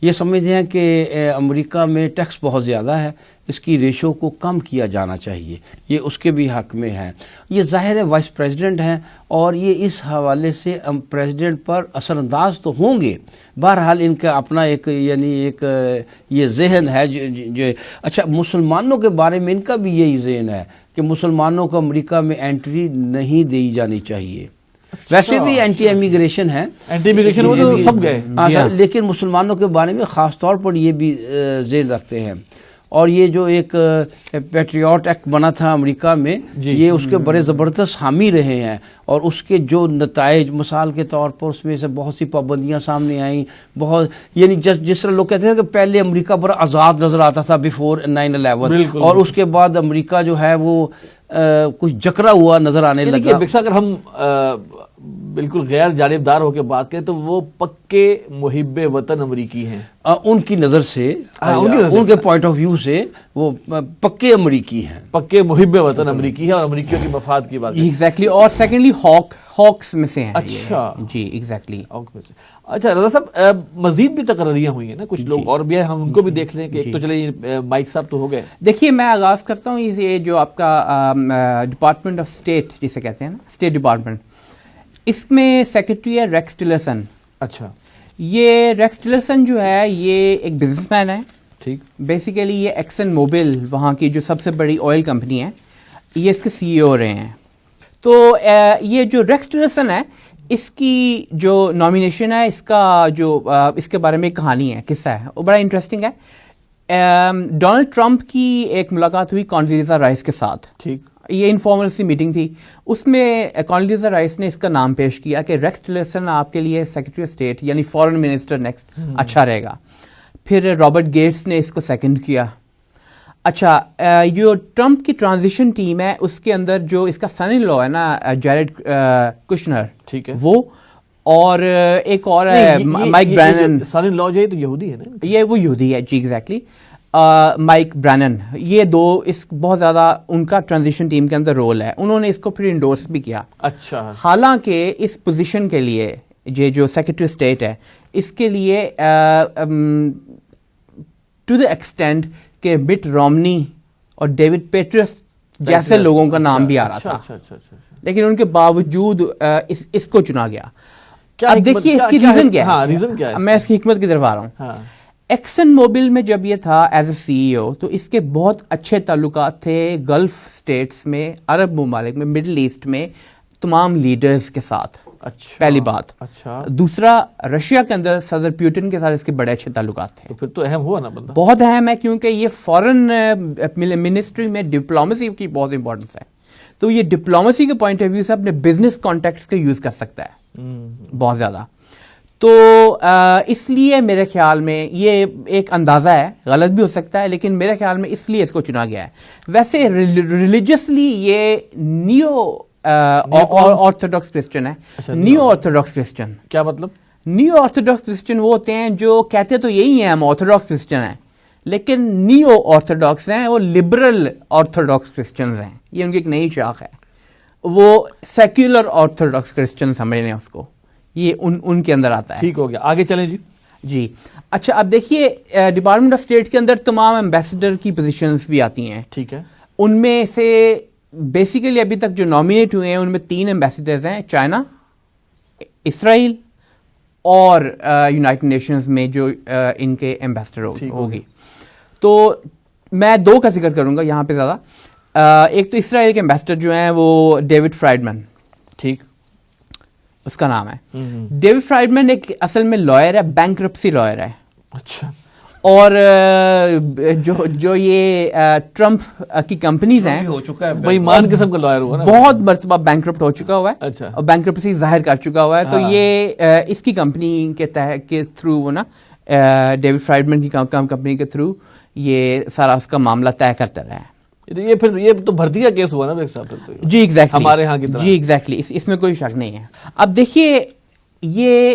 یہ سمجھتے ہیں کہ امریکہ میں ٹیکس بہت زیادہ ہے, اس کی ریشو کو کم کیا جانا چاہیے, یہ اس کے بھی حق میں ہے. یہ ظاہر ہے وائس پریزیڈنٹ ہیں اور یہ اس حوالے سے پریزیڈنٹ پر اثر انداز تو ہوں گے. بہرحال ان کا اپنا ایک یعنی ایک یہ ذہن ہے جو اچھا, مسلمانوں کے بارے میں ان کا بھی یہی ذہن ہے کہ مسلمانوں کو امریکہ میں انٹری نہیں دی جانی چاہیے. ویسے بھی اینٹی امیگریشن ہے, اینٹی امیگریشن وہ تو سب گئے, لیکن مسلمانوں کے بارے میں خاص طور پر یہ بھی ذہن رکھتے ہیں. اور یہ جو ایک پیٹریوٹ ایکٹ بنا تھا امریکہ میں, یہ اس کے بڑے زبردست حامی رہے ہیں, اور اس کے جو نتائج مثال کے طور پر اس میں سے بہت سی پابندیاں سامنے آئیں. بہت یعنی جس طرح لوگ کہتے ہیں کہ پہلے امریکہ بڑا آزاد نظر آتا تھا بیفور 9/11, اور اس کے بعد امریکہ جو ہے وہ کچھ جکڑا ہوا نظر آنے لگا. اگر ہم بالکل غیر جانبدار ہو کے بات کریں تو وہ پکے محب وطن امریکی ہیں ان کی نظر سے, ان کے پوائنٹ آف ویو سے وہ پکے امریکی ہیں, پکے محب وطن امریکی ہے, اور امریکیوں کی مفاد کی بات. ایگزیکٹلی. اور سیکنڈلی ہاکس میں سے ہیں. اچھا جی ایگزیکٹلی. اچھا رضا صاحب, مزید بھی تقرریاں ہوئی ہیں نا, کچھ لوگ اور بھی ہیں, ہم ان کو بھی دیکھ لیں کہ ایک تو چلے مائک صاحب تو ہو گئے. دیکھیے میں آغاز کرتا ہوں, یہ جو آپ کا ڈپارٹمنٹ آف اسٹیٹ جسے کہتے ہیں نا, اسٹیٹ ڈپارٹمنٹ, اس میں سیکرٹری ہے ریکس ٹیلرسن. اچھا, یہ ریکس ٹیلرسن جو ہے یہ ایک بزنس مین ہے. ٹھیک. بیسیکلی یہ ایکسن موبل وہاں کی جو سب سے بڑی آئل کمپنی ہے, یہ اس کے سی ای او رہے ہیں. تو یہ جو ریکس ٹیلرسن ہے, اس کی جو نامینیشن ہے, اس کا جو اس کے بارے میں ایک کہانی ہے, قصہ ہے, وہ بڑا انٹرسٹنگ ہے. ڈونلڈ ٹرمپ کی ایک ملاقات ہوئی کانڈولیزا رائس کے ساتھ. ٹھیک. یہ انفارمل سی میٹنگ تھی. اس میں کانڈولیزا رائس نے اس کا نام پیش کیا کہ ریکس ٹیلرسن آپ کے لیے سیکرٹری اسٹیٹ یعنی فارن منسٹر نیکسٹ اچھا رہے گا. پھر رابرٹ گیٹس نے اس کو سیکنڈ کیا. اچھا, جو ٹرمپ کی ٹرانزیشن ٹیم ہے اس کے اندر جو اس کا سن ان لا ہے نا, جیریڈ کشنر, ٹھیک ہے, وہ, اور ایک اور ہے مائک برینن. سن ان لا جو ہے تو یہودی ہے نا, یہ وہ یہودی ہے. جی ایگزیکٹلی. مائک برینن, یہ دو اس بہت زیادہ ان کا ٹرانزیشن ٹیم کے اندر رول ہے. انہوں نے اس کو پھر انڈورس بھی کیا. اچھا. حالانکہ اس پوزیشن کے لیے یہ جو سیکرٹری اسٹیٹ ہے, اس کے لیے ٹو دا ایکسٹینڈ کہ مٹ رومنی اور ڈیوڈ پیٹرس جیسے لوگوں کا نام بھی آ رہا تھا, لیکن ان کے باوجود اس کو چنا گیا. اب دیکھیے اس کی ریزن کیا ہے, میں اس کی حکمت کی طرف آ رہا ہوں. ایکسن موبل میں جب یہ تھا ایز اے سی ای او, تو اس کے بہت اچھے تعلقات تھے گلف اسٹیٹس میں, عرب ممالک میں, مڈل ایسٹ میں تمام لیڈرز کے ساتھ. اچھا. پہلی بات. اچھا. دوسرا, رشیا کے اندر صدر پیوٹن کے ساتھ اس کے بڑے اچھے تعلقات تھے. تو پھر تو اہم ہوا نا بندہ. بہت اہم ہے, کیونکہ یہ فورن منسٹری میں ڈپلومسی کی بہت امپورٹنس ہے. تو یہ ڈپلومسی کے پوائنٹ آف ویو سے اپنے بزنس کانٹیکٹس کا یوز کر سکتا ہے بہت زیادہ. تو اس لیے میرے خیال میں یہ ایک اندازہ ہے, غلط بھی ہو سکتا ہے, لیکن میرے خیال میں اس لیے اس کو چنا گیا ہے. ویسے ریلیجسلی یہ نیو آرتھوڈاکس کرسچن ہے. نیو آرتھوڈاکس کرسچن کیا مطلب؟ نیو آرتھوڈاکس کرسچن وہ ہوتے ہیں جو کہتے تو یہی ہیں ہم آرتھوڈاکس کرسچن ہیں, لیکن نیو آرتھوڈاکس ہیں, وہ لبرل آرتھوڈاکس کرسچنز ہیں, یہ ان کی ایک نئی شاخ ہے. وہ سیکولر آرتھوڈاکس کرسچن سمجھ لیں اس کو, یہ ان کے اندر آتا ہے. ٹھیک ہو گیا, آگے چلیں جی. اچھا, اب دیکھیے ڈپارٹمنٹ آف اسٹیٹ کے اندر تمام ایمبیسڈر کی پوزیشنز بھی آتی ہیں. ٹھیک ہے. ان میں سے بیسیکلی ابھی تک جو نامینیٹ ہوئے ہیں ان میں 3 ایمبیسڈرز ہیں, چائنا, اسرائیل اور یونائٹڈ نیشنز میں جو ان کے ایمبیسڈر ہوگی. تو میں 2 کا ذکر کروں گا یہاں پہ زیادہ. ایک تو اسرائیل کے ایمبیسڈر جو ہیں وہ ڈیوڈ فرائیڈمن, ٹھیک, اس کا نام ہے. ڈیوڈ فرائیڈمن ایک اصل میں لائر ہے, بینکرپسی لائر ہے. اچھا. اور جو یہ ٹرمپ کی کمپنیز ہیں, ہو چکا ہے بھائی مان قسم کا لائر ہوا نا, بہت مرتبہ بینکرپٹ ہو چکا ہوا ہے. اچھا. اور بینکرپسی ظاہر کر چکا ہوا ہے. تو یہ اس کی کمپنی کے تھرو وہ نا ڈیوڈ فرائیڈمن کی کمپنی کے تھرو یہ سارا اس کا معاملہ طے کرتا رہا ہے. یہ تو بھرتی کا کیس ہوا نا ایک صاحب. جی ایگزیکٹلی, ہمارے ہاں کی طرح. جی ایگزیکٹلی, اس میں کوئی شک نہیں ہے. اب دیکھیے, یہ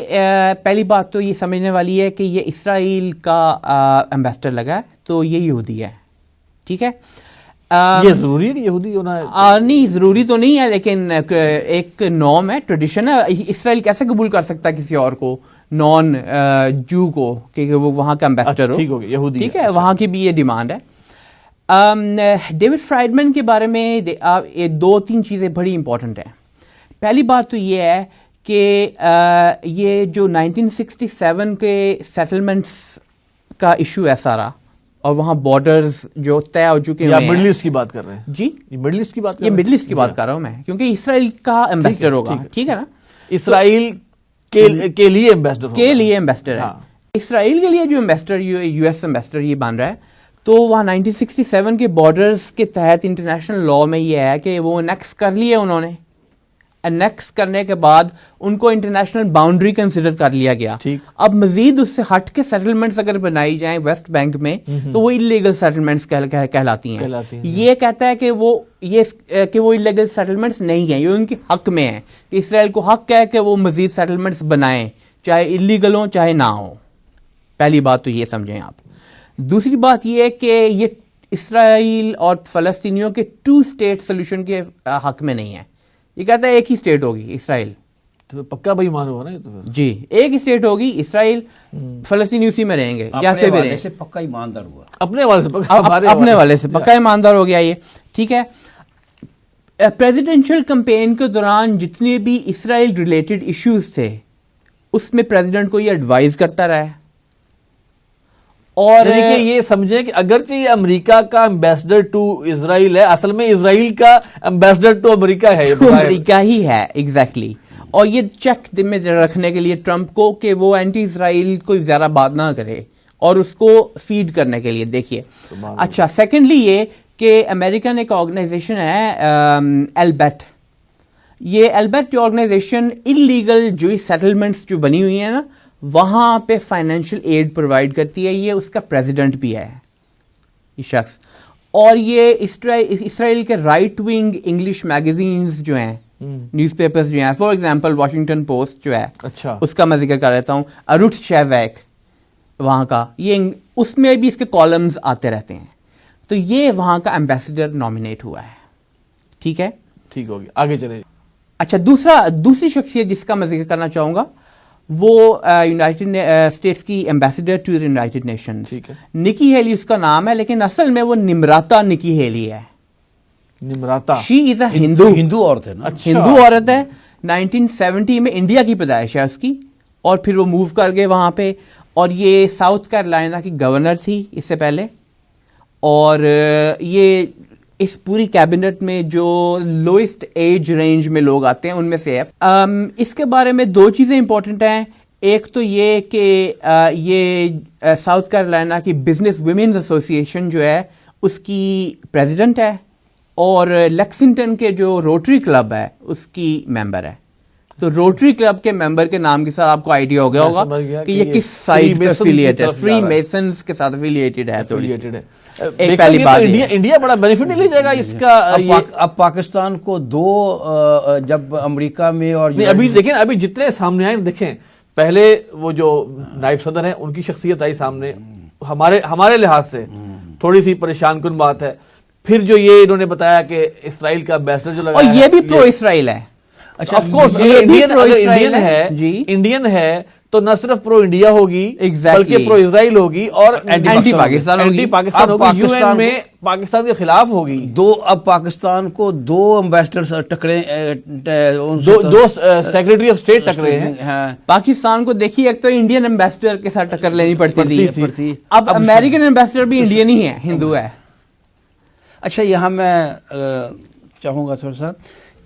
پہلی بات تو یہ سمجھنے والی ہے کہ یہ اسرائیل کا ایمبیسڈر لگا ہے تو یہ یہودی ہے. ٹھیک ہے. یہ ضروری ہے کہ یہودی ہونا ہے؟ نہیں, ضروری تو نہیں ہے, لیکن ایک نارم ہے, ٹریڈیشن ہے. اسرائیل کیسے قبول کر سکتا ہے کسی اور کو, نان جو کو, کہ وہ وہاں کا ایمبیسڈر ہو. ٹھیک ہو گیا, یہودی. ٹھیک ہے, وہاں کی بھی یہ ڈیمانڈ ہے. ڈیوڈ فرائیڈمن کے بارے میں 2-3 چیزیں بڑی امپورٹنٹ ہیں. پہلی بات تو یہ ہے کہ یہ جو 1967 کے سیٹلمنٹس کا ایشو ہے سارا, اور وہاں بارڈرز جو طے ہو چکے ہیں. مڈل ایسٹ کی بات کر رہے ہیں؟ جی, مڈل ایسٹ کی بات, یہ مڈل ایسٹ کی بات کر رہا ہوں میں, کیونکہ اسرائیل کا ایمبیسڈر ہوگا. ٹھیک ہے نا, اسرائیل کے لیے ایمبیسڈر ہے. اسرائیل کے لیے جو ایمبیسڈر, یو ایس ایمبیسڈر یہ بن رہا ہے, تو وہاں 1967 کے بارڈرز کے تحت انٹرنیشنل لاء میں یہ ہے کہ وہ انیکس کر لیے انہوں نے. انیکس کرنے کے بعد ان کو انٹرنیشنل باؤنڈری کنسیڈر کر لیا گیا. اب مزید اس سے ہٹ کے سیٹلمنٹس اگر بنائی جائیں ویسٹ بینک میں تو وہ اللیگل سیٹلمنٹس کہلاتی ہیں. یہ کہتا ہے کہ وہ اللیگل سیٹلمنٹس نہیں ہیں, یہ ان کے حق میں ہیں, کہ اسرائیل کو حق ہے کہ وہ مزید سیٹلمنٹس بنائیں, چاہے اللیگل ہوں چاہے نہ ہوں. پہلی بات تو یہ سمجھیں آپ. دوسری بات یہ ہے کہ یہ اسرائیل اور فلسطینیوں کے 2 اسٹیٹ سولوشن کے حق میں نہیں ہے. یہ کہتا ہے ایک ہی اسٹیٹ ہوگی اسرائیل. تو پکا بھائی مان ہوا نا یہ تو. جی, ایک ہی اسٹیٹ ہوگی اسرائیل, فلسطینی اسی میں رہیں گے, جیسے بھی رہیں. پکا ایماندار ہوا, اپنے والے سے پکا ایماندار ہو گیا یہ. ٹھیک ہے. پریزیڈنشل کمپین کے دوران جتنے بھی اسرائیل ریلیٹڈ ایشوز تھے اس میں پریزیڈنٹ کو یہ ایڈوائز کرتا رہا ہے. اور یہ سمجھیں کہ اگرچہ یہ امریکہ کا ایمبیسڈر ٹو اسرائیل ہے, اصل میں اسرائیل کا ایمبیسڈر ٹو امریکہ ہے. امریکہ ہی ہے ایگزیکٹلی. اور یہ چیک میں رکھنے کے لیے ٹرمپ کو کہ وہ اینٹی اسرائیل کو زیادہ بات نہ کرے, اور اس کو فیڈ کرنے کے لیے. دیکھیے, اچھا, سیکنڈلی یہ کہ امریکن ایک آرگنائزیشن ہے البیٹ. یہ البیٹ کی آرگنائزیشن انلیگل جو سیٹلمنٹس جو بنی ہوئی ہیں نا وہاں پہ فائنینشیل ایڈ پرووائڈ کرتی ہے. یہ اس کا پریزیڈنٹ بھی ہے یہ شخص. اور یہ اسرائیل کے رائٹ ونگ انگلش میگزینز جو ہیں, نیوز پیپرز جو ہیں, فار ایگزامپل واشنگٹن پوسٹ جو ہے, اچھا, اس کا میں ذکر کر لیتا ہوں. اروٹ شیویک وہاں کا, یہ اس میں بھی اس کے کالمز آتے رہتے ہیں. تو یہ وہاں کا ایمبیسڈر نامینیٹ ہوا ہے. ٹھیک ہے, ٹھیک ہوگی, آگے چلے. اچھا, دوسری شخصیت جس کا میں ذکر کرنا چاہوں گا وہ یونائٹڈ اسٹیٹس کی ایمبیسڈر ٹو یونائٹڈ نیشنز, نکی ہیلی اس کا نام ہے, لیکن اصل میں وہ نمراتا نکی ہیلی ہے. نمراتا, شی از اے ہندو عورت ہے نا, ہندو عورت ہے. 1970 میں انڈیا کی پیدائش ہے اس کی, اور پھر وہ موو کر گئے وہاں پہ, اور یہ ساؤتھ کیرولینا کی گورنر تھی اس سے پہلے. اور یہ اس پوری کیبنٹ میں جو لوئسٹ ایج رینج میں لوگ آتے ہیں ان میں سے ہے. اس کے بارے میں 2 چیزیں امپورٹنٹ ہیں. ایک تو یہ کہ یہ ساؤتھ کیرولینا کی بزنس ویمنز ایسوسیشن جو ہے اس کی پریزیڈنٹ ہے, اور لیکسنگٹن کے جو روٹری کلب ہے اس کی ممبر ہے. تو روٹری کلب کے ممبر کے نام کے ساتھ آپ کو آئیڈیا ہو گیا ہوگا کہ یہ کس سائڈ پہ افیلیٹ ہے, فری میسنز کے ساتھ افیلیٹڈ ہے. ایک پہلی بات انڈیا بڑا بینیفٹ نہیں لے جائے گا اس کا. اب پاکستان کو جب امریکہ میں اور ابھی دیکھیں, ابھی جتنے سامنے آئے دیکھیں, پہلے وہ جو نائب صدر ہیں ان کی شخصیت آئی سامنے, ہمارے لحاظ سے تھوڑی سی پریشان کن بات ہے. پھر جو یہ انہوں نے بتایا کہ اسرائیل کا امبیسڈر جو لگا, اور یہ بھی پرو اسرائیل ہے. اچھا آف کورس انڈین ہے تو نہ صرف پرو انڈیا ہوگی بلکہ پرو اسرائیل ہوگی اور اینٹی پاکستان ہوگی. یو این میں پاکستان کے خلاف ہوگی. اب پاکستان کو 2 امبیسڈرز ٹکرے, 2 سیکرٹری آف اسٹیٹ ٹکرے ہیں. پاکستان کو دیکھیے, ایک تو انڈین امبیسڈر کے ساتھ ٹکر لینی پڑتی تھی, اب امریکن امبیسڈر بھی انڈین ہی ہے, ہندو ہے. اچھا یہاں میں چاہوں گا تھوڑا سا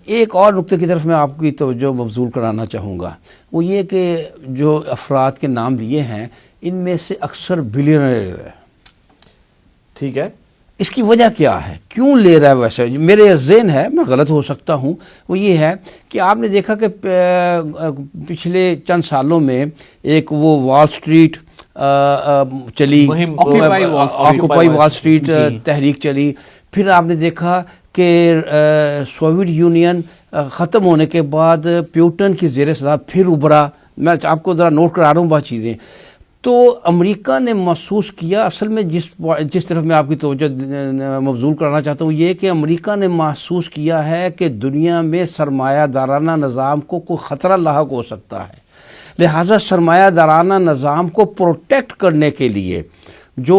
ایک اور نقطے کی طرف میں آپ کی توجہ مبذول کرانا چاہوں گا, وہ یہ کہ جو افراد کے نام لیے ہیں ان میں سے اکثر بلینئر ہے. ٹھیک ہے, اس کی وجہ کیا ہے, کیوں لے رہا ہے؟ ویسے میرے ذہن ہے, میں غلط ہو سکتا ہوں, وہ یہ ہے کہ آپ نے دیکھا کہ پچھلے چند سالوں میں ایک وہ وال سٹریٹ چلی, آکوپائی وال سٹریٹ تحریک چلی. پھر آپ نے دیکھا کہ سوویت یونین ختم ہونے کے بعد پیوٹن کی زیر صدارت پھر ابھرا. میں آپ کو ذرا نوٹ کرا رہا ہوں بات چیزیں. تو امریکہ نے محسوس کیا, اصل میں جس طرف میں آپ کی توجہ مبذول کرانا چاہتا ہوں, یہ کہ امریکہ نے محسوس کیا ہے کہ دنیا میں سرمایہ دارانہ نظام کو کوئی خطرہ لاحق ہو سکتا ہے. لہٰذا سرمایہ دارانہ نظام کو پروٹیکٹ کرنے کے لیے جو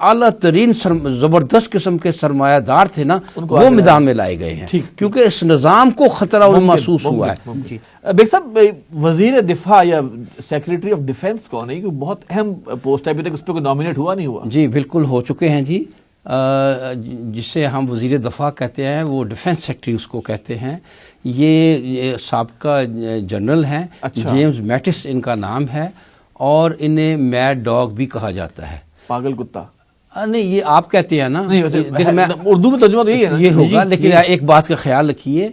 اعلیٰ ترین زبردست قسم کے سرمایہ دار تھے نا, وہ میدان میں لائے گئے ہیں, کیونکہ اس نظام کو خطرہ انہیں محسوس ہوا ہے. بیگ صاحب, وزیر دفاع یا سیکریٹری آف ڈیفنس کون ہے؟ کیونکہ بہت اہم پوسٹ ہے, ابھی تک اس پہ کوئی نامینیٹ ہوا نہیں ہوا. جی بالکل ہو چکے ہیں جی, جسے ہم وزیر دفاع کہتے ہیں, وہ ڈیفنس سیکرٹری اس کو کہتے ہیں. یہ سابقہ جنرل ہیں, جیمز میٹس ان کا نام ہے, اور انہیں میڈ ڈاگ بھی کہا جاتا ہے, پاگل کتا. نہیں یہ آپ کہتے ہیں نا, اردو میں ترجمہ تو یہی ہے نا, یہ ہوگا. لیکن ایک بات کا خیال رکھیے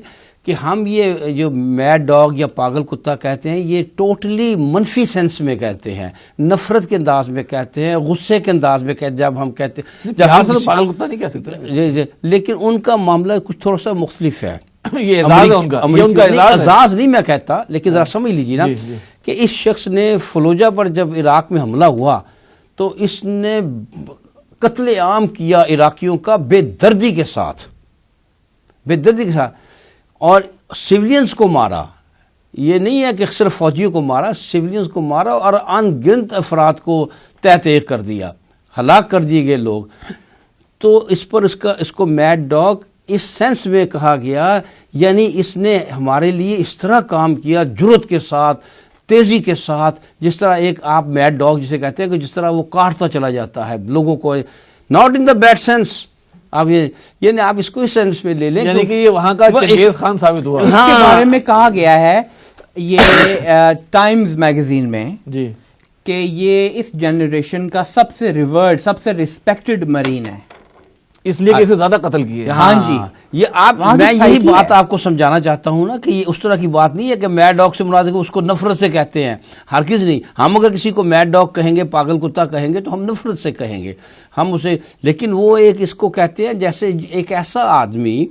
کہ ہم یہ جو میڈ ڈاگ یا پاگل کتا کہتے ہیں, یہ ٹوٹلی منفی سینس میں کہتے ہیں, نفرت کے انداز میں کہتے ہیں, غصے کے انداز میں کہتے ہیں. جب ہم کہتے ہیں, جب ہم پاگل کتا نہیں کہہ سکتے, لیکن ان کا معاملہ کچھ تھوڑا سا مختلف ہے. یہ اعزاز ہے ان کا, اعزاز نہیں میں کہتا, لیکن ذرا سمجھ لیجیے نا کہ اس شخص نے فلوجہ پر جب عراق میں حملہ ہوا تو اس نے قتل عام کیا عراقیوں کا بے دردی کے ساتھ, اور سیولینز کو مارا. یہ نہیں ہے کہ صرف فوجیوں کو مارا, سیولینز کو مارا, اور ان گنت افراد کو تہہ کر دیا, ہلاک کر دیے گئے لوگ. تو اس پر اس کو میڈ ڈاگ اس سینس میں کہا گیا, یعنی اس نے ہمارے لیے اس طرح کام کیا جرأت کے ساتھ, تیزی کے ساتھ, جس طرح ایک آپ میڈ ڈاگ جسے کہتے ہیں کہ جس طرح وہ کاٹتا چلا جاتا ہے لوگوں کو, not in the bad sense. آپ یعنی آپ اس کو اس سینس میں لے لیں, یعنی کہ یہ وہاں کا چنگیز خان ثابت ہوا. اس کے بارے میں کہا گیا ہے یہ ٹائمز میگزین میں جی کہ یہ اس جنریشن کا سب سے ریورڈ, سب سے ریسپیکٹڈ مرین ہے, اس لیے کہ اسے زیادہ قتل کیے. ہاں جی, یہ میں یہی بات آپ کو سمجھانا چاہتا ہوں نا, کہ یہ اس طرح کی بات نہیں ہے کہ میڈ ڈاگ سے مراد ہے کہ اس کو نفرت سے کہتے ہیں, ہرگز نہیں. ہم اگر کسی کو میڈ ڈاگ کہیں گے, پاگل کتا کہیں گے, تو ہم نفرت سے کہیں گے ہم اسے. لیکن وہ ایک اس کو کہتے ہیں جیسے ایک ایسا آدمی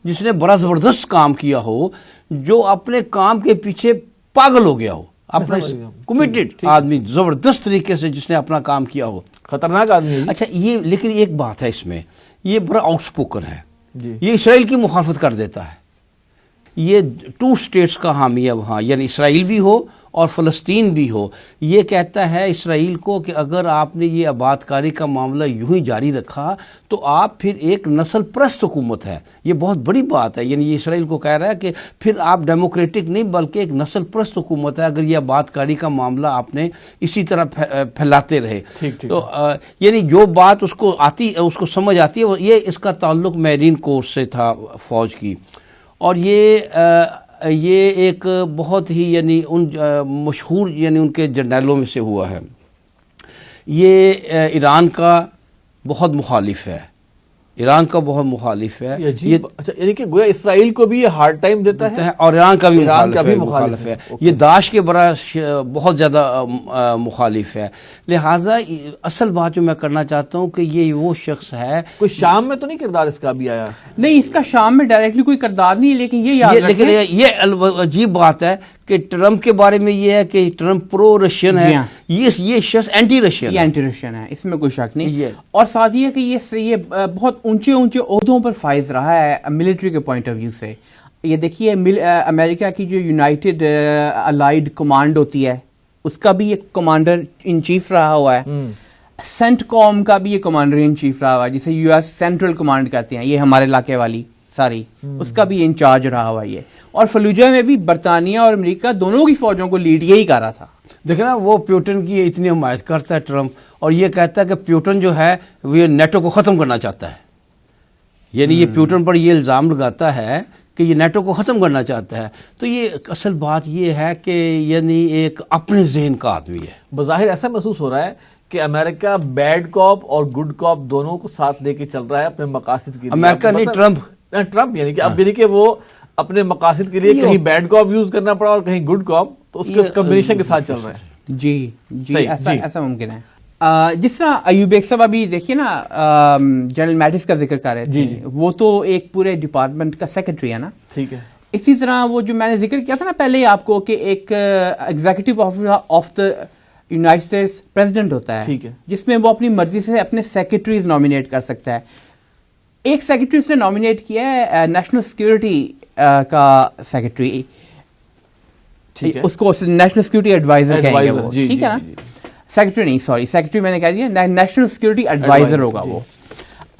جس نے بڑا زبردست کام کیا ہو, جو اپنے کام کے پیچھے پاگل ہو گیا ہو, اپنے کمیٹڈ آدمی, زبردست طریقے سے جس نے اپنا کام کیا ہو, خطرناک آدمی. اچھا یہ لیکن ایک بات ہے اس میں, یہ بڑا آؤٹ سپوکن ہے, یہ اسرائیل کی مخالفت کر دیتا ہے. یہ 2 اسٹیٹس کا حامی ہے وہاں, یعنی اسرائیل بھی ہو اور فلسطین بھی ہو. یہ کہتا ہے اسرائیل کو کہ اگر آپ نے یہ آباد کاری کا معاملہ یوں ہی جاری رکھا تو آپ پھر ایک نسل پرست حکومت ہے. یہ بہت بڑی بات ہے, یعنی یہ اسرائیل کو کہہ رہا ہے کہ پھر آپ ڈیموکریٹک نہیں بلکہ ایک نسل پرست حکومت ہے اگر یہ آباد کاری کا معاملہ آپ نے اسی طرح پھیلاتے رہے. تو یعنی جو بات اس کو آتی, اس کو سمجھ آتی ہے, یہ اس کا تعلق میرین کورس سے تھا فوج کی. اور یہ ایک بہت ہی یعنی ان مشہور یعنی ان کے جرنیلوں میں سے ہوا ہے. یہ ایران کا بہت مخالف ہے, ایران کا بہت مخالف ہے. یہ اچھا یعنی کہ گویا اسرائیل کو بھی یہ ہارڈ ٹائم دیتا ہے اور ایران کا بھی مخالف ہے. یہ داعش کے برا بہت زیادہ مخالف ہے. لہٰذا اصل بات جو میں کرنا چاہتا ہوں کہ یہ وہ شخص ہے. کوئی شام میں تو نہیں کردار اس کا بھی آیا؟ نہیں، اس کا شام میں ڈائریکٹلی کوئی کردار نہیں ہے، لیکن یہ یاد لیکن یہ عجیب بات ہے کہ ٹرمپ کے بارے میں یہ ہے کہ ٹرمپ پرو رشین ہے. یہ شخص اینٹی رشین ہے، اس میں کوئی شک نہیں. اور ساتھ یہ کہ یہ بہت اونچے عہدوں پر فائز رہا ہے ملٹری کے پوائنٹ آف ویو سے. یہ دیکھیے امریکہ کی جو یونائٹڈ الائیڈ کمانڈ ہوتی ہے اس کا بھی ایک کمانڈر ان چیف رہا ہوا ہے. سینٹ کام کا بھی یہ کمانڈر ان چیف رہا ہوا ہے، جسے یو ایس سینٹرل کمانڈ کہتے ہیں، یہ ہمارے علاقے والی ساری، اس کا بھی انچارج رہا ہوا یہ. اور فلوجہ میں بھی برطانیہ اور امریکہ دونوں کی فوجوں کو لیڈ یہی کر رہا تھا. دیکھیں نا، وہ پیوٹن کی اتنی حمایت کرتا ہے ٹرمپ، اور یہ کہتا ہے کہ پیوٹن جو ہے وہ نیٹو کو ختم کرنا چاہتا ہے. یعنی یہ پیوٹن پر یہ الزام لگاتا ہے کہ یہ نیٹو کو ختم کرنا چاہتا ہے. تو یہ اصل بات یہ ہے کہ یعنی ایک اپنے ذہن کا آدمی ہے. بظاہر ایسا محسوس ہو رہا ہے کہ امریکہ بیڈ کاپ اور گڈ کاپ دونوں کو ساتھ لے کے چل رہا ہے اپنے مقاصد کے لیے. امریکہ نہیں، ٹرمپ یعنی کہ اب یعنی کہ وہ اپنے مقاصد کے لیے کہیں بیڈ کاپ یوز کرنا پڑا اور کہیں گڈ کاپ، تو اس کے کمبینیشن کے ساتھ چل رہا ہے. جی ایسا ممکن ہے. جس طرح ایوب ایک صاحب ابھی دیکھیے نا جنرل میٹس کا ذکر کر رہے تھے، وہ تو ایک پورے ڈپارٹمنٹ کا سیکرٹری ہے نا. ٹھیک ہے. اسی طرح وہ جو میں نے ذکر کیا تھا نا پہلے آپ کو کہ ایک executive of the United States president ہوتا ہے، جس میں وہ اپنی مرضی سے اپنے سیکرٹریز نامینیٹ کر سکتا ہے. ایک سیکرٹری اس نے نامینیٹ کیا ہے نیشنل سیکورٹی کا سیکرٹری، اس کو نیشنل سیکورٹی ایڈوائزر کہیں گے وہ، ٹھیک ہے نا. سیکرٹری نہیں، سوری، سیکرٹری میں نے کہہ دیا، نیشنل سیکورٹی ایڈوائزر ہوگا وہ.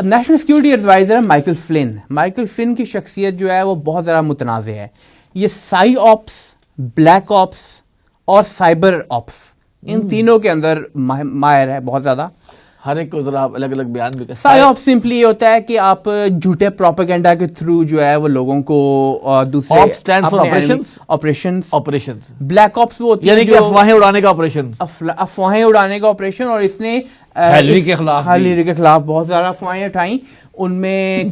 نیشنل سیکورٹی ایڈوائزر ہے مائیکل فلن. مائیکل فلن کی شخصیت جو ہے وہ بہت زیادہ متنازع ہے. یہ سائی آپس، بلیک آپس اور سائبر آپس، ان تینوں کے اندر ماہر ہے بہت زیادہ. ہر ایک کو ذرا الگ الگ بیان بھی کرتے ہیں. سائی آپس سمپلی یہ ہوتا ہے کہ آپ جھوٹے پروپیگنڈا کے تھرو جو ہے وہ لوگوں کو دوسرے آپریشنز. بلیک آپس وہ ہوتی ہے یعنی کہ افواہیں اڑانے کا آپریشن، افواہیں اڑانے کا آپریشن. اور اس نے ہیلری کے خلاف بہت زیادہ افواہیں اٹھائیں. ان میں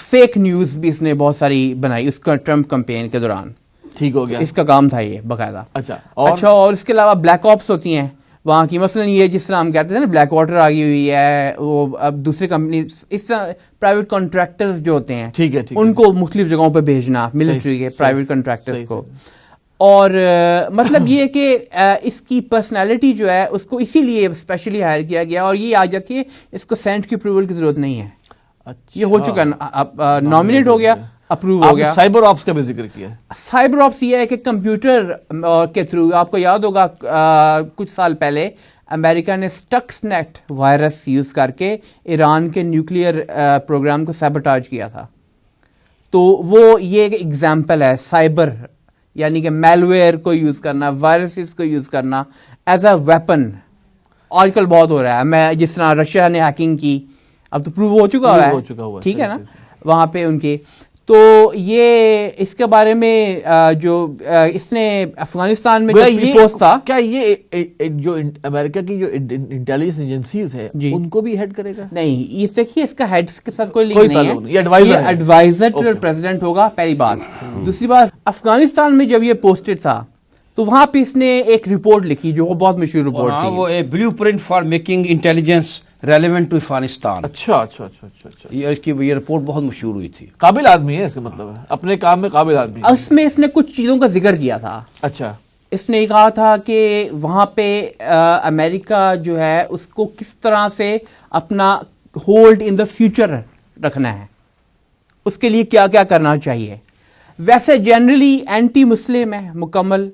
فیک نیوز بھی اس نے بہت ساری بنائی اس کا ٹرمپ کمپین کے دوران. ٹھیک ہو گیا، اس کا کام تھا یہ باقاعدہ. اچھا. اور اس کے علاوہ بلیک آپس ہوتی ہیں وہاں کی، مثلا یہ جس طرح ہم کہتے ہیں نا بلیک واٹر آ گئی ہوئی ہے، وہ اب دوسری کمپنی اس طرح پرائیویٹ کانٹریکٹرز جو ہوتے ہیں ان کو مختلف جگہوں پہ بھیجنا، ملٹری کے پرائیویٹ کانٹریکٹرز کو. اور مطلب یہ کہ اس کی پرسنالٹی جو ہے اس کو اسی لیے اسپیشلی ہائر کیا گیا. اور یہ آ جا کے اس کو سینٹ کی اپروول کی ضرورت نہیں ہے. یہ ہو چکا، نامینیٹ ہو گیا، اپروو ہو گیا. سائبر آپس کا بھی ذکر کیا ہے. سائبر آپس یہ ہے کہ کمپیوٹر کے تھرو، آپ کو یاد ہوگا کچھ سال پہلے امریکہ نے اسٹکس نیٹ وائرس یوز کر کے ایران کے نیوکلیئر پروگرام کو سیبوٹاج کیا تھا. تو وہ یہ ایک ایگزامپل ہے سائبر، یعنی کہ میل ویئر کو یوز کرنا، وائرسز کو یوز کرنا ایز اے ویپن. آج کل بہت ہو رہا ہے. میں جس طرح رشیا نے ہیکنگ کی، اب تو پروو ہو چکا ہے، ٹھیک ہے نا، وہاں پہ ان کے. تو یہ اس کے بارے میں جو اس نے افغانستان میں پوسٹ تھا، کیا یہ جو امریکہ کی جو انٹیلیجنس ایجنسیز ہے ان کو بھی ہیڈ کرے گا؟ نہیں، یہ دیکھیے اس کا ہیڈ کے ساتھ کوئی لنک نہیں ہے. یہ ایڈوائزر ٹو پریزیڈنٹ ہوگا، پہلی بات. دوسری بات، افغانستان میں جب یہ پوسٹڈ تھا تو وہاں پہ اس نے ایک رپورٹ لکھی جو بہت مشہور رپورٹ تھی، وہ blueprint for making intelligence relevant to Afghanistan. اچھا. اس کی یہ رپورٹ بہت مشہور ہوئی تھی. قابل آدمی ہے، اس کا مطلب ہے اپنے کام میں قابل آدمی. اس میں اس نے کچھ چیزوں کا ذکر کیا تھا. اچھا. اس نے کہا تھا کہ وہاں پہ امریکہ جو ہے اس کو کس طرح سے اپنا ہولڈ ان دا فیوچر رکھنا ہے، اس کے لیے کیا کیا کرنا چاہیے. ویسے جنرلی اینٹی مسلم ہے مکمل.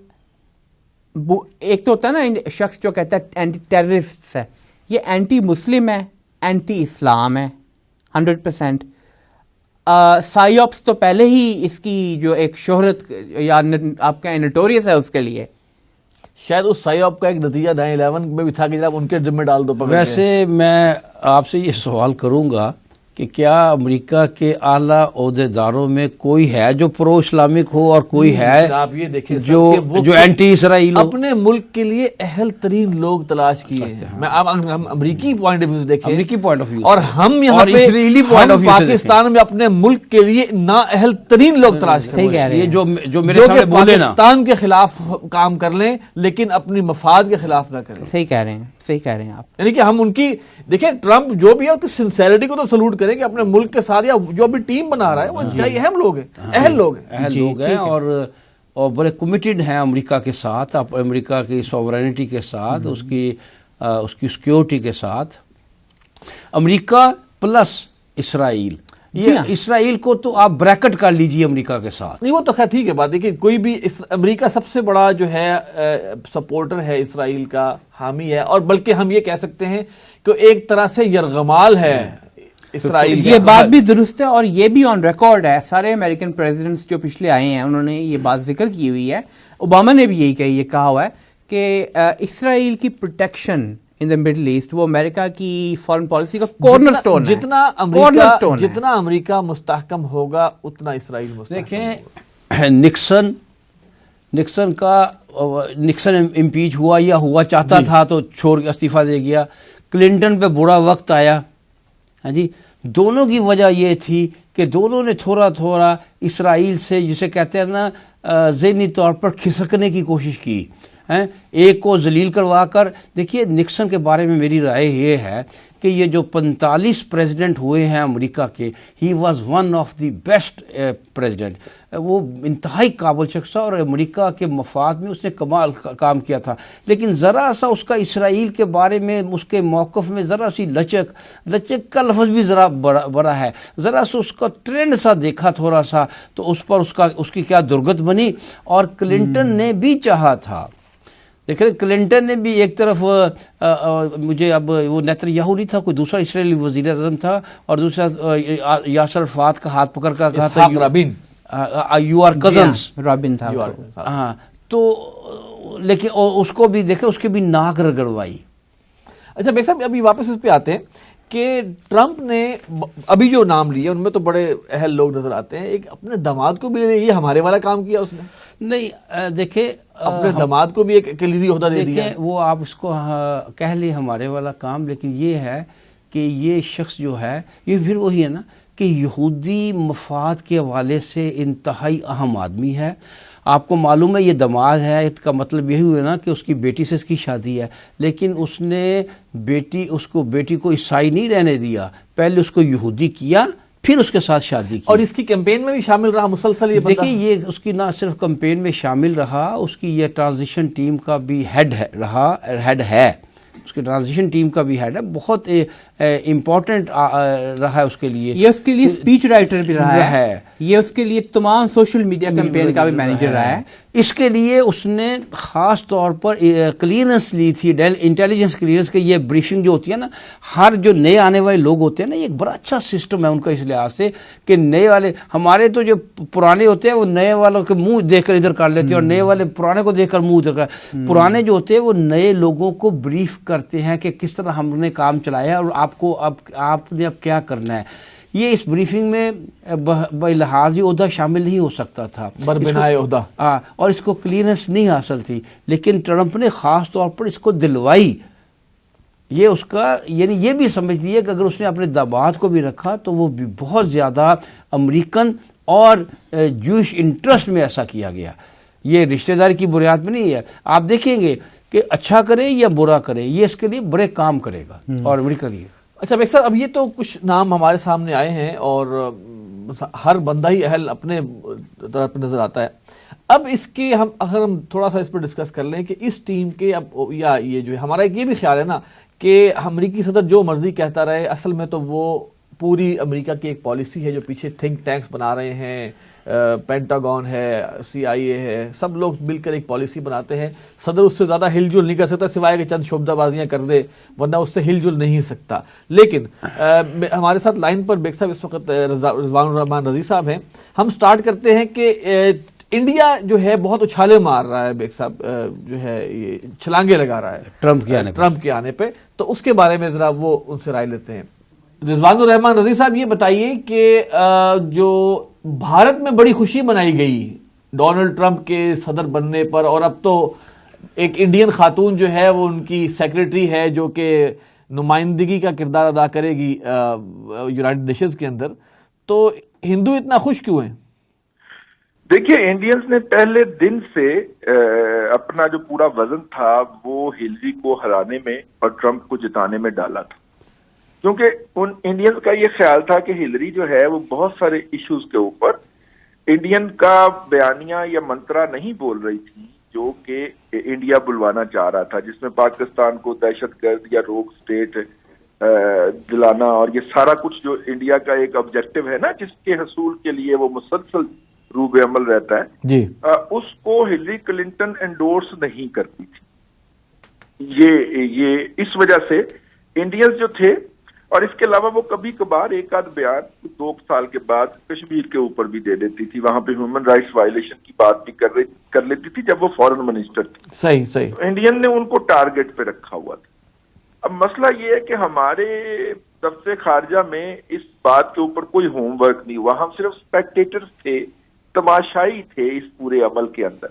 ایک تو ہوتا ہے نا شخص جو کہتا ہے اینٹی ٹیررسٹ ہے، یہ اینٹی مسلم ہے، اینٹی اسلام ہے 100%. سائی آپس تو پہلے ہی اس کی جو ایک شہرت یا آپ کا نوٹوریس ہے اس کے لیے. شاید اس سائی آپ کا ایک نتیجہ 9/11 میں بھی تھا کہ جب ان کے ذمہ ڈال دو. ویسے میں آپ سے یہ سوال کروں گا کہ کیا امریکہ کے اعلیٰ عہدیداروں میں کوئی ہے جو پرو اسلامک ہو اور کوئی ہے آپ یہ دیکھیں جو اینٹی اسرائیل ہو؟ اپنے ملک کے لیے اہل ترین لوگ تلاش کیے ہیں. میں ہم امریکی پوائنٹ آف ویو سے دیکھیں, امریکی پوائنٹ آف ویو اور ہم یہاں پہ اسرائیلی پوائنٹ آف ویو سے پاکستان میں اپنے ملک کے لیے نا ترین لوگ تلاش کریں. صحیح کہہ رہے ہیں, جو میرے سامنے بولے نا, پاکستان کے خلاف کام کر لیں لیکن اپنی مفاد کے خلاف نہ کریں. صحیح کہہ رہے ہیں, صحیح کہہ رہے ہیں آپ. یعنی کہ ہم ان کی دیکھیں, ٹرمپ جو بھی ہے اس کی سنسیریٹی کو تو سلوٹ کریں کہ اپنے ملک کے ساتھ, یا جو بھی ٹیم بنا رہا ہے وہ انتہائی اہم لوگ ہیں, اہل لوگ ہیں, اور بڑے کمیٹڈ ہیں امریکہ کے ساتھ, امریکہ کی سوورینٹی کے ساتھ, اس کی سیکیورٹی کے ساتھ. امریکہ پلس اسرائیل, یہ اسرائیل کو تو آپ بریکٹ کر لیجئے امریکہ کے ساتھ. نہیں وہ تو خیر ٹھیک ہے بات ہے کہ کوئی بھی امریکہ سب سے بڑا جو ہے سپورٹر ہے اسرائیل کا, حامی ہے, اور بلکہ ہم یہ کہہ سکتے ہیں کہ ایک طرح سے یرغمال ہے اسرائیل. یہ بات بھی درست ہے اور یہ بھی آن ریکارڈ ہے. سارے امریکن پریزیڈنٹس جو پچھلے آئے ہیں انہوں نے یہ بات ذکر کی ہوئی ہے. اوباما نے بھی یہی کہا ہوا ہے کہ اسرائیل کی protection in the Middle East وہ امریکہ کی فارن پالیسی کا کارنر سٹون ہے. جتنا امریکہ مستحکم ہوگا اتنا اسرائیل مستحکم. دیکھیں نکسن امپیچ ہوا یا ہوا چاہتا تھا تو چھوڑ کے استعفیٰ دے گیا. کلنٹن پہ برا وقت آیا. ہاں جی, دونوں کی وجہ یہ تھی کہ دونوں نے تھوڑا تھوڑا اسرائیل سے, جسے کہتے ہیں نا, ذہنی طور پر کھسکنے کی کوشش کی. ایک کو ذلیل کروا کر. دیکھیے نکسن کے بارے میں میری رائے یہ ہے کہ یہ جو 45 پریزیڈنٹ ہوئے ہیں امریکہ کے, he was one of the best president. وہ انتہائی قابل شخص تھا اور امریکہ کے مفاد میں اس نے کمال کام کیا تھا. لیکن ذرا سا اس کا اسرائیل کے بارے میں, اس کے موقف میں ذرا سی لچک کا لفظ بھی ذرا بڑا ہے. ذرا سا اس کا ٹرینڈ سا دیکھا تھوڑا سا تو اس پر اس کی کیا درگت بنی. اور کلنٹن نے بھی چاہا تھا, دیکھ رہے کلنٹن نے بھی ایک طرف مجھے اب وہ نیتن-یاہو نہیں تھا, کوئی دوسرا اسرائیلی وزیر اعظم تھا, اور دوسرا یاسر عرفات کا ہاتھ پکڑ کر کہا تھا یو آر کزنس, رابن تھا. ہاں, تو لیکن اس کو بھی دیکھیں, اس کے بھی ناک رگڑوائی. اچھا بیگ صاحب ابھی واپس اس پہ آتے ہیں کہ ٹرمپ نے ابھی جو نام لیے ان میں تو بڑے اہل لوگ نظر آتے ہیں. ایک اپنے داماد کو بھی یہ ہمارے والا کام کیا اس نے. نہیں دیکھیں, اپنے داماد کو بھی ایک کلیدی عہدہ دے دیا. وہ آپ اس کو کہہ لیں ہمارے والا کام, لیکن یہ ہے کہ یہ شخص جو ہے یہ پھر وہی ہے نا کہ یہودی مفاد کے حوالے سے انتہائی اہم آدمی ہے. آپ کو معلوم ہے یہ داماد ہے, اس کا مطلب یہی ہوا نا کہ اس کی بیٹی سے اس کی شادی ہے, لیکن اس نے بیٹی کو عیسائی نہیں رہنے دیا, پہلے اس کو یہودی کیا, پھر اس کے ساتھ شادی کی. اور اس کی کیمپین میں بھی شامل رہا مسلسل. یہ دیکھیں یہ اس کی نہ صرف کیمپین میں شامل رہا, اس کی یہ ٹرانزیشن ٹیم کا بھی ہیڈ ہے, اس کی ٹرانزیشن ٹیم کا بھی ہیڈ ہے. بہت امپورٹنٹ رہا ہے اس کے لیے. یہ اس کے لیے اسپیچ رائٹر بھی رہا ہے, یہ اس کے لیے تمام سوشل میڈیا کیمپین کا بھی مینیجر رہا ہے. اس کے لیے اس نے خاص طور پر کلیئرنس لی تھی, انٹیلیجنس کلیئرنس. کہ یہ بریفنگ جو ہوتی ہے نا, ہر جو نئے آنے والے لوگ ہوتے ہیں نا, یہ ایک بڑا اچھا سسٹم ہے ان کا اس لحاظ سے کہ نئے والے, ہمارے تو جو پرانے ہوتے ہیں وہ نئے والوں کے منہ دیکھ کر ادھر کر لیتے ہیں, اور نئے والے پرانے کو دیکھ کر منہ ادھر کر. پرانے جو ہوتے ہیں وہ نئے لوگوں کو بریف کرتے ہیں کہ کس طرح ہم نے کام چلایا اور آپ نے اب کیا کرنا ہے. یہ اس بریفنگ میں بلحاظ عہدہ شامل نہیں ہو سکتا تھا, بربنائے عہدہ, اور اس کو کلیئرنس نہیں حاصل تھی. لیکن ٹرمپ نے خاص طور پر اس کو دلوائی. یہ اس کا یعنی یہ بھی سمجھ لیے کہ اگر اس نے اپنے داماد کو بھی رکھا تو وہ بھی بہت زیادہ امریکن اور جوش انٹرسٹ میں ایسا کیا گیا. یہ رشتہ داری کی بنیاد میں نہیں ہے. آپ دیکھیں گے کہ اچھا کرے یا برا کرے, یہ اس کے لیے بڑے کام کرے گا اور امریکہ کے لیے. اچھا بیگ صاحب, اب یہ تو کچھ نام ہمارے سامنے آئے ہیں اور ہر بندہ ہی اہل اپنے طرف نظر آتا ہے. اب اس کے اگر ہم تھوڑا سا اس پر ڈسکس کر لیں کہ اس ٹیم کے اب یا یہ جو ہے ہمارا ایک یہ بھی خیال ہے نا کہ امریکی صدر جو مرضی کہتا رہے, اصل میں تو وہ پوری امریکہ کی ایک پالیسی ہے جو پیچھے تھنک ٹینکس بنا رہے ہیں, پینٹاگون ہے, CIA ہے, سب لوگ مل کر ایک پالیسی بناتے ہیں. صدر اس سے زیادہ ہل جل نہیں کر سکتا سوائے کہ چند شعبدہ بازیاں کر دے, ورنہ اس سے ہل جل نہیں سکتا. لیکن ہمارے ساتھ لائن پر بیگ صاحب اس وقت رضوان الرحمان رضی صاحب ہیں. ہم سٹارٹ کرتے ہیں کہ انڈیا جو ہے بہت اچھالے مار رہا ہے بیگ صاحب, جو ہے یہ چھلانگے لگا رہا ہے ٹرمپ کے آنے پہ, تو اس کے بارے میں ذرا وہ ان سے رائے لیتے ہیں. رضوان الرحمان رضی صاحب یہ بتائیے کہ جو بھارت میں بڑی خوشی منائی گئی ڈونلڈ ٹرمپ کے صدر بننے پر، اور اب تو ایک انڈین خاتون جو ہے وہ ان کی سیکریٹری ہے جو کہ نمائندگی کا کردار ادا کرے گی یونائٹڈ نیشنز کے اندر، تو ہندو اتنا خوش کیوں ہیں؟ دیکھیے، انڈینز نے پہلے دن سے اپنا جو پورا وزن تھا وہ ہلری کو ہرانے میں اور ٹرمپ کو جتانے میں ڈالا تھا، کیونکہ ان انڈینز کا یہ خیال تھا کہ ہلری جو ہے وہ بہت سارے ایشوز کے اوپر انڈین کا بیانیہ یا منترا نہیں بول رہی تھی جو کہ انڈیا بلوانا چاہ رہا تھا، جس میں پاکستان کو دہشت گرد یا روگ سٹیٹ دلانا اور یہ سارا کچھ جو انڈیا کا ایک آبجیکٹو ہے نا، جس کے حصول کے لیے وہ مسلسل روب عمل رہتا ہے جی، اس کو ہلری کلنٹن انڈورس نہیں کرتی تھی۔ یہ اس وجہ سے انڈینز جو تھے، اور اس کے علاوہ وہ کبھی کبھار ایک آدھ بیان 2 سال کے بعد کشمیر کے اوپر بھی دے دیتی تھی، وہاں پہ ہیومن رائٹس وائلیشن کی بات بھی کر لیتی تھی جب وہ فورن منسٹر تھی۔ صحیح انڈین نے ان کو ٹارگٹ پہ رکھا ہوا تھا۔ اب مسئلہ یہ ہے کہ ہمارے دفتر خارجہ میں اس بات کے اوپر کوئی ہوم ورک نہیں ہوا، ہم صرف اسپیکٹیٹرز تھے، تماشائی تھے اس پورے عمل کے اندر۔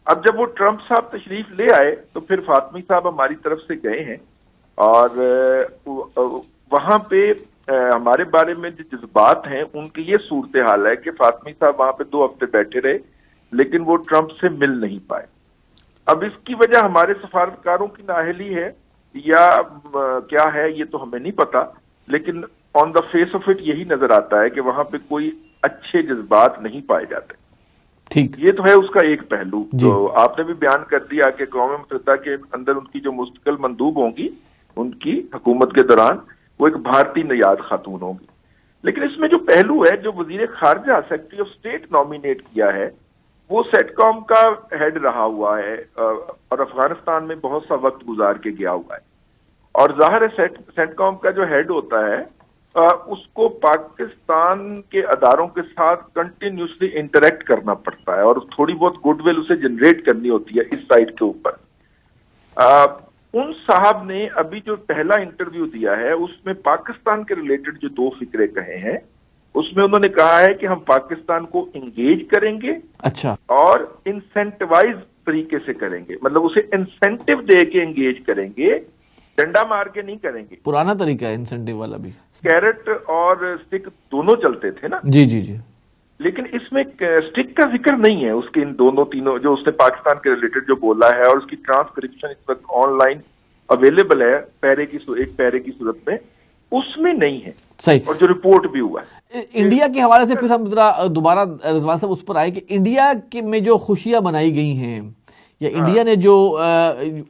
اب جب وہ ٹرمپ صاحب تشریف لے آئے تو پھر فاطمی صاحب ہماری طرف سے گئے ہیں، اور وہاں پہ ہمارے بارے میں جو جذبات ہیں ان کی یہ صورتحال ہے کہ فاطمی صاحب وہاں پہ 2 ہفتے بیٹھے رہے لیکن وہ ٹرمپ سے مل نہیں پائے۔ اب اس کی وجہ ہمارے سفارتکاروں کی نااہلی ہے یا کیا ہے یہ تو ہمیں نہیں پتا، لیکن آن دا فیس آف اٹ یہی نظر آتا ہے کہ وہاں پہ کوئی اچھے جذبات نہیں پائے جاتے۔ ٹھیک، یہ تو ہے اس کا ایک پہلو۔ تو آپ نے بھی بیان کر دیا کہ اقوام متحدہ کے اندر ان کی جو مستقل مندوب ہوں گی ان کی حکومت کے دوران وہ ایک بھارتی نژاد خاتون ہوں گی، لیکن اس میں جو پہلو ہے جو وزیر خارجہ سیکرٹری آف اسٹیٹ نامینیٹ کیا ہے وہ سیٹ کام کا ہیڈ رہا ہوا ہے اور افغانستان میں بہت سا وقت گزار کے گیا ہوا ہے، اور ظاہر ہے سیٹ کام کا جو ہیڈ ہوتا ہے اس کو پاکستان کے اداروں کے ساتھ کنٹینیوسلی انٹریکٹ کرنا پڑتا ہے اور تھوڑی بہت گڈ ول اسے جنریٹ کرنی ہوتی ہے اس سائٹ کے اوپر۔ ان صاحب نے ابھی جو پہلا انٹرویو دیا ہے اس میں پاکستان کے ریلیٹڈ جو 2 فکرے کہے ہیں اس میں انہوں نے کہا ہے کہ ہم پاکستان کو انگیج کریں گے، اچھا، اور انسینٹیوائز طریقے سے کریں گے، مطلب اسے انسینٹیو دے کے انگیج کریں گے، ڈنڈا مار کے نہیں کریں گے۔ پرانا طریقہ ہے انسینٹیو والا بھی، کیرٹ اور اسٹک دونوں چلتے تھے نا۔ جی جی جی، لیکن اس میں اسٹک کا ذکر نہیں ہے، اس کے ان دونوں تینوں جو اس نے پاکستان کے ریلیٹڈ جو بولا ہے، اور اس کی ٹرانسکرپشن اس وقت آن لائن اویلیبل ہے ایک پیرے کی صورت میں، اس میں نہیں ہے صحیح، اور جو رپورٹ بھی ہوا ہے۔ انڈیا کے حوالے سے پھر ہم ذرا دوبارہ رضوان صاحب اس پر آئے کہ انڈیا میں جو خوشیاں منائی گئی ہیں یا انڈیا نے جو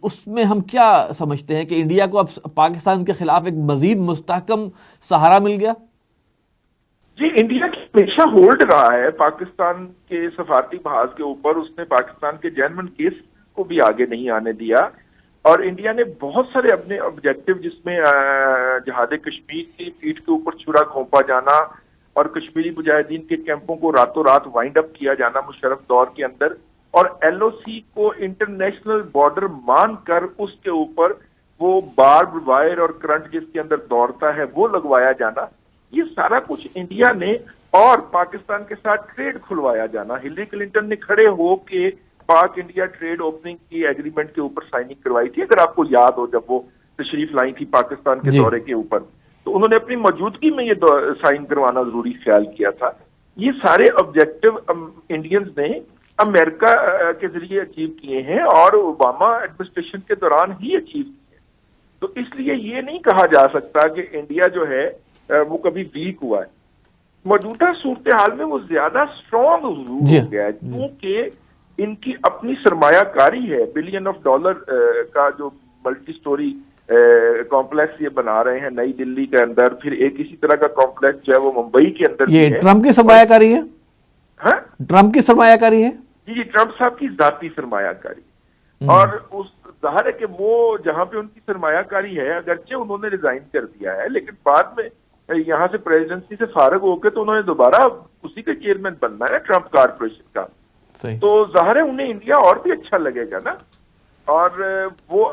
اس میں ہم کیا سمجھتے ہیں کہ انڈیا کو اب پاکستان کے خلاف ایک مزید مستحکم سہارا مل گیا؟ جی، انڈیا کی ہمیشہ ہولڈ رہا ہے پاکستان کے سفارتی محاذ کے اوپر، اس نے پاکستان کے جینوئن کیس کو بھی آگے نہیں آنے دیا، اور انڈیا نے بہت سارے اپنے آبجیکٹو جس میں جہاد کشمیر کی پیٹھ کے اوپر چھرا گھونپا جانا اور کشمیری مجاہدین کے کیمپوں کو راتوں رات وائنڈ اپ کیا جانا مشرف دور کے اندر، اور ایل او سی کو انٹرنیشنل بارڈر مان کر اس کے اوپر وہ بارب وائر اور کرنٹ جس کے اندر دوڑتا ہے وہ لگوایا جانا، یہ سارا کچھ انڈیا نے، اور پاکستان کے ساتھ ٹریڈ کھلوایا جانا۔ ہلری کلنٹن نے کھڑے ہو کے پاک انڈیا ٹریڈ اوپننگ کی ایگریمنٹ کے اوپر سائننگ کروائی تھی، اگر آپ کو یاد ہو جب وہ تشریف لائی تھی پاکستان کے دورے کے اوپر، تو انہوں نے اپنی موجودگی میں یہ سائن کروانا ضروری خیال کیا تھا۔ یہ سارے آبجیکٹو انڈینز نے امریکہ کے ذریعے اچیو کیے ہیں اور اوباما ایڈمنسٹریشن کے دوران ہی اچیو کیے ہیں، تو اس لیے یہ نہیں کہا جا سکتا کہ انڈیا جو ہے وہ کبھی ویک ہوا ہے۔ موجودہ صورتحال میں وہ زیادہ اسٹرانگ ہو گیا ہے کیونکہ ان کی اپنی سرمایہ کاری ہے، $بلین کا جو ملٹی سٹوری کمپلیکس یہ بنا رہے ہیں نئی دلی کے اندر، پھر ایک اسی طرح کا کمپلیکس جو ہے وہ ممبئی کے اندر یہ ٹرمپ کی سرمایہ کاری ہے؟ ہاں، ٹرمپ کی سرمایہ کاری ہے؟ جی، ٹرمپ صاحب کی ذاتی سرمایہ کاری، اور اس ظاہر ہے کہ وہ جہاں پہ ان کی سرمایہ کاری ہے، اگرچہ انہوں نے ریزائن کر دیا ہے لیکن بعد میں یہاں سے پریزیڈنسی سے فارغ ہو کے تو انہوں نے دوبارہ اسی کا چیئرمین بننا ہے ٹرمپ کارپوریشن کا، تو ظاہر ہے انہیں انڈیا اور بھی اچھا لگے گا نا، اور وہ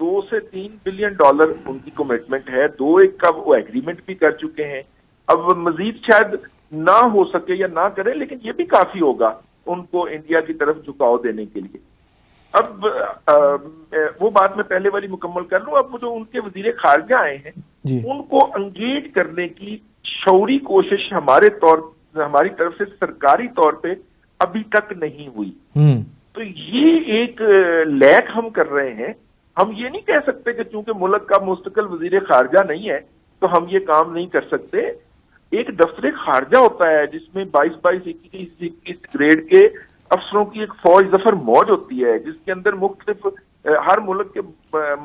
$2 سے $3 بلین ان کی کمٹمنٹ ہے. 2-1 کا وہ ایگریمنٹ بھی کر چکے ہیں. اب مزید شاید نہ ہو سکے یا نہ کریں, لیکن یہ بھی کافی ہوگا ان کو انڈیا کی طرف جھکاؤ دینے کے لیے. اب وہ بات میں پہلے والی مکمل کر لوں. اب جو ان کے وزیر خارجہ آئے ہیں ان کو انگیج کرنے کی شعوری کوشش ہماری طرف سے سرکاری طور پہ ابھی تک نہیں ہوئی. تو یہ ایک لیک ہم کر رہے ہیں. ہم یہ نہیں کہہ سکتے کہ چونکہ ملک کا مستقل وزیر خارجہ نہیں ہے تو ہم یہ کام نہیں کر سکتے. ایک دفتر خارجہ ہوتا ہے جس میں 22 21 گریڈ کے افسروں کی ایک فوج ظفر موج ہوتی ہے, جس کے اندر مختلف ہر ملک کے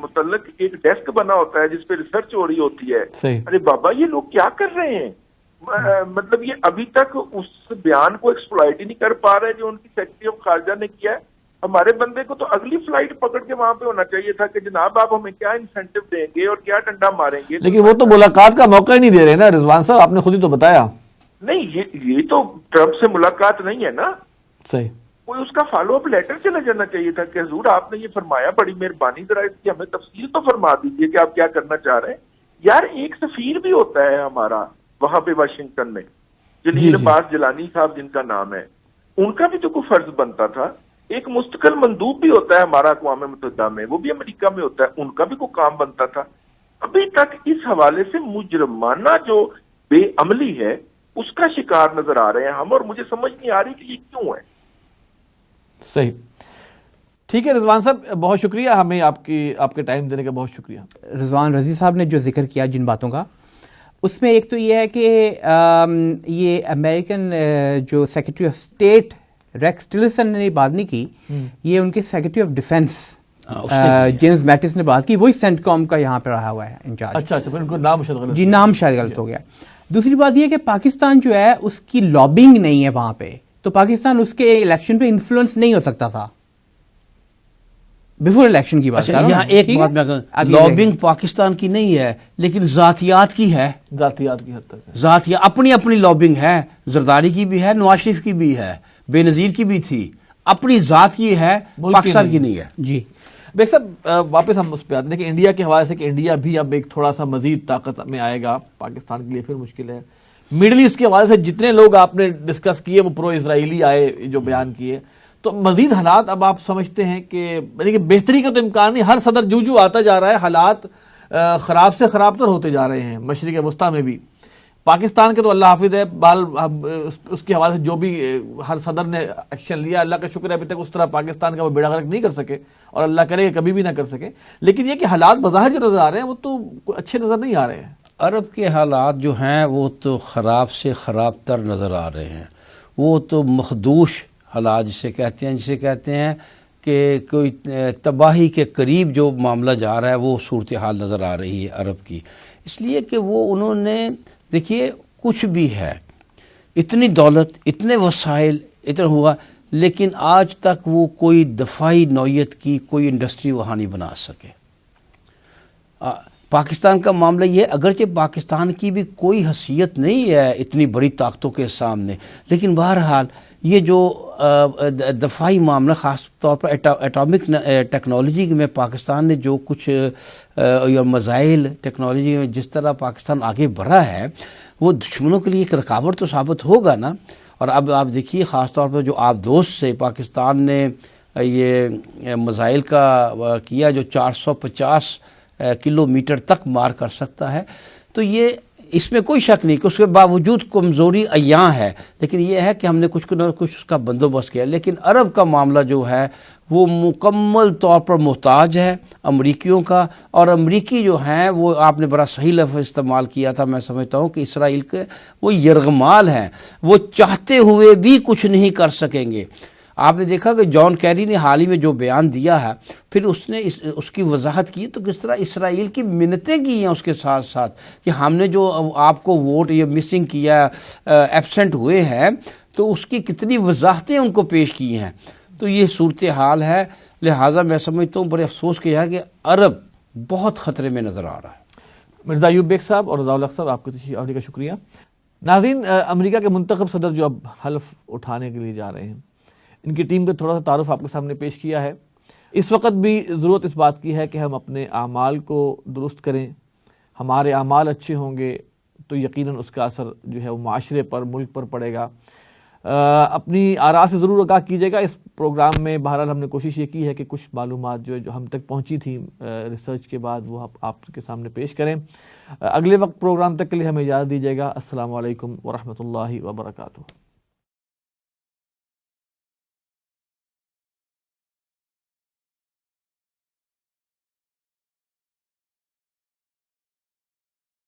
متعلق ایک ڈیسک بنا ہوتا ہے جس پہ ریسرچ ہو رہی ہوتی ہے. ارے بابا یہ لوگ کیا کر رہے ہیں؟ مطلب یہ ابھی تک اس بیان کو ایکسپلائٹ ہی نہیں کر پا رہے جو ان کی سیکرٹری آف خارجہ نے کیا ہے. ہمارے بندے کو تو اگلی فلائٹ پکڑ کے وہاں پہ ہونا چاہیے تھا کہ جناب آپ ہمیں کیا انسینٹو دیں گے اور کیا ڈنڈا ماریں گے. لیکن وہ تو ملاقات کا موقع ہی نہیں دے رہے نا رضوان صاحب, آپ نے خود ہی تو بتایا. نہیں یہ تو ٹرمپ سے ملاقات نہیں ہے نا. صحیح. کوئی اس کا فالو اپ لیٹر چلا جانا چاہیے تھا کہ حضور آپ نے یہ فرمایا, بڑی مہربانی ذرا اس کی ہمیں تفصیل تو فرما دیجیے کہ آپ کیا کرنا چاہ رہے ہیں. یار ایک سفیر بھی ہوتا ہے ہمارا وہاں پہ واشنگٹن میں, جلیل عباس جیلانی صاحب جن کا نام ہے, ان کا بھی تو کوئی فرض بنتا تھا. ایک مستقل مندوب بھی ہوتا ہے ہمارا اقوام متحدہ میں, وہ بھی امریکہ میں ہوتا ہے, ان کا بھی کوئی کام بنتا تھا. ابھی تک اس حوالے سے مجرمانہ جو بے عملی ہے اس کا شکار نظر آ رہے ہیں ہم, اور مجھے سمجھ نہیں آ رہی کہ یہ کیوں ہے. صحیح. ٹھیک ہے رضوان صاحب, بہت شکریہ, ہمیں آپ کے ٹائم دینے کا بہت شکریہ. رضوان رضی صاحب نے جو ذکر کیا جن باتوں کا, اس میں ایک تو یہ ہے کہ یہ امریکن جو secretary of state Rex Tillerson نے بات نہیں کی, یہ ان کے secretary of defence James Mattis نے بات کی, وہی سینٹ کام کا یہاں پہ رہا ہوا ہے انچارج. اچھا پھر ان کو نام شاید غلط, جی نام شاید غلط ہو گیا. دوسری بات یہ کہ پاکستان جو ہے اس کی لابنگ نہیں ہے وہاں پہ, تو پاکستان اس کے الیکشن پہ انفلوئنس نہیں ہو سکتا تھا بیفور الیکشن کی بات. یہاں ایک بات میں کہوں, لابنگ پاکستان کی نہیں ہے لیکن ذاتیات کی ہے. ذاتیات کی حد تک ذاتیات اپنی لابنگ ہے. زرداری کی بھی ہے, نواز شریف کی بھی ہے, بے نظیر کی بھی تھی, اپنی ذات کی ہے, پاکستان کی نہیں ہے. جی بیگ صاحب واپس ہم اس پہ آتے ہیں کہ انڈیا کے حوالے سے کہ انڈیا بھی اب ایک تھوڑا سا مزید طاقت میں آئے گا, پاکستان کے لیے پھر مشکل ہے. مڈل ایسٹ کے حوالے سے جتنے لوگ آپ نے ڈسکس کیے وہ پرو اسرائیلی آئے جو بیان کیے, تو مزید حالات اب آپ سمجھتے ہیں کہ یعنی کہ بہتری کا تو امکان نہیں, ہر صدر جو آتا جا رہا ہے حالات خراب سے خراب تر ہوتے جا رہے ہیں مشرق وسطیٰ میں بھی. پاکستان کے تو اللہ حافظ ہے, اس کے حوالے سے جو بھی ہر صدر نے ایکشن لیا اللہ کا شکر ہے ابھی تک اس طرح پاکستان کا وہ بیڑا غرق نہیں کر سکے, اور اللہ کرے کبھی بھی نہ کر سکے. لیکن یہ کہ حالات بظاہر جو نظر آ رہے ہیں وہ تو اچھے نظر نہیں آ رہے ہیں. عرب کے حالات جو ہیں وہ تو خراب سے خراب تر نظر آ رہے ہیں. وہ تو مخدوش حالات جسے کہتے ہیں کہ کوئی تباہی کے قریب جو معاملہ جا رہا ہے وہ صورتحال نظر آ رہی ہے عرب کی. اس لیے کہ وہ انہوں نے دیکھیے کچھ بھی ہے, اتنی دولت, اتنے وسائل, اتنا ہوا, لیکن آج تک وہ کوئی دفاعی نوعیت کی کوئی انڈسٹری وہاں نہیں بنا سکے. پاکستان کا معاملہ یہ, اگرچہ پاکستان کی بھی کوئی حیثیت نہیں ہے اتنی بڑی طاقتوں کے سامنے, لیکن بہرحال یہ جو دفاعی معاملہ خاص طور پر ایٹامک ٹیکنالوجی میں پاکستان نے جو کچھ مزائل ٹیکنالوجی میں جس طرح پاکستان آگے بڑھا ہے وہ دشمنوں کے لیے ایک رکاوٹ تو ثابت ہوگا نا. اور اب آپ دیکھیے خاص طور پر جو آپ دوست سے پاکستان نے یہ مزائل کا کیا جو 450 کلومیٹر تک مار کر سکتا ہے, تو یہ اس میں کوئی شک نہیں کہ اس کے باوجود کمزوری عیاں ہے, لیکن یہ ہے کہ ہم نے کچھ نہ کچھ اس کا بندوبست کیا. لیکن عرب کا معاملہ جو ہے وہ مکمل طور پر محتاج ہے امریکیوں کا, اور امریکی جو ہیں وہ آپ نے بڑا صحیح لفظ استعمال کیا تھا, میں سمجھتا ہوں کہ اسرائیل کے وہ یرغمال ہیں, وہ چاہتے ہوئے بھی کچھ نہیں کر سکیں گے. آپ نے دیکھا کہ جان کیری نے حال ہی میں جو بیان دیا ہے, پھر اس نے اس کی وضاحت کی تو کس طرح اسرائیل کی منتیں کی ہیں اس کے ساتھ ساتھ کہ ہم نے جو آپ کو ووٹ یہ مسنگ کیا, ایبسنٹ ہوئے ہیں, تو اس کی کتنی وضاحتیں ان کو پیش کی ہیں. تو یہ صورتحال ہے, لہٰذا میں سمجھتا ہوں بڑے افسوس کیا ہے کہ عرب بہت خطرے میں نظر آ رہا ہے. مرزا ایوب بیگ صاحب اور رضا الحق صاحب آپ کو تشریف آنے کا شکریہ. ناظرین, امریکہ کے منتخب صدر جو اب حلف اٹھانے کے لیے جا رہے ہیں, ان کی ٹیم کا تھوڑا سا تعارف آپ کے سامنے پیش کیا ہے. اس وقت بھی ضرورت اس بات کی ہے کہ ہم اپنے اعمال کو درست کریں. ہمارے اعمال اچھے ہوں گے تو یقیناً اس کا اثر جو ہے وہ معاشرے پر، ملک پر پڑے گا. اپنی آراء سے ضرور آگاہ کیجیے گا. اس پروگرام میں بہرحال ہم نے کوشش یہ کی ہے کہ کچھ معلومات جو ہم تک پہنچی تھیں ریسرچ کے بعد وہ آپ کے سامنے پیش کریں. اگلے وقت پروگرام تک کے لیے ہمیں اجازت دیجیے گا. السلام علیکم ورحمۃ اللہ وبرکاتہ.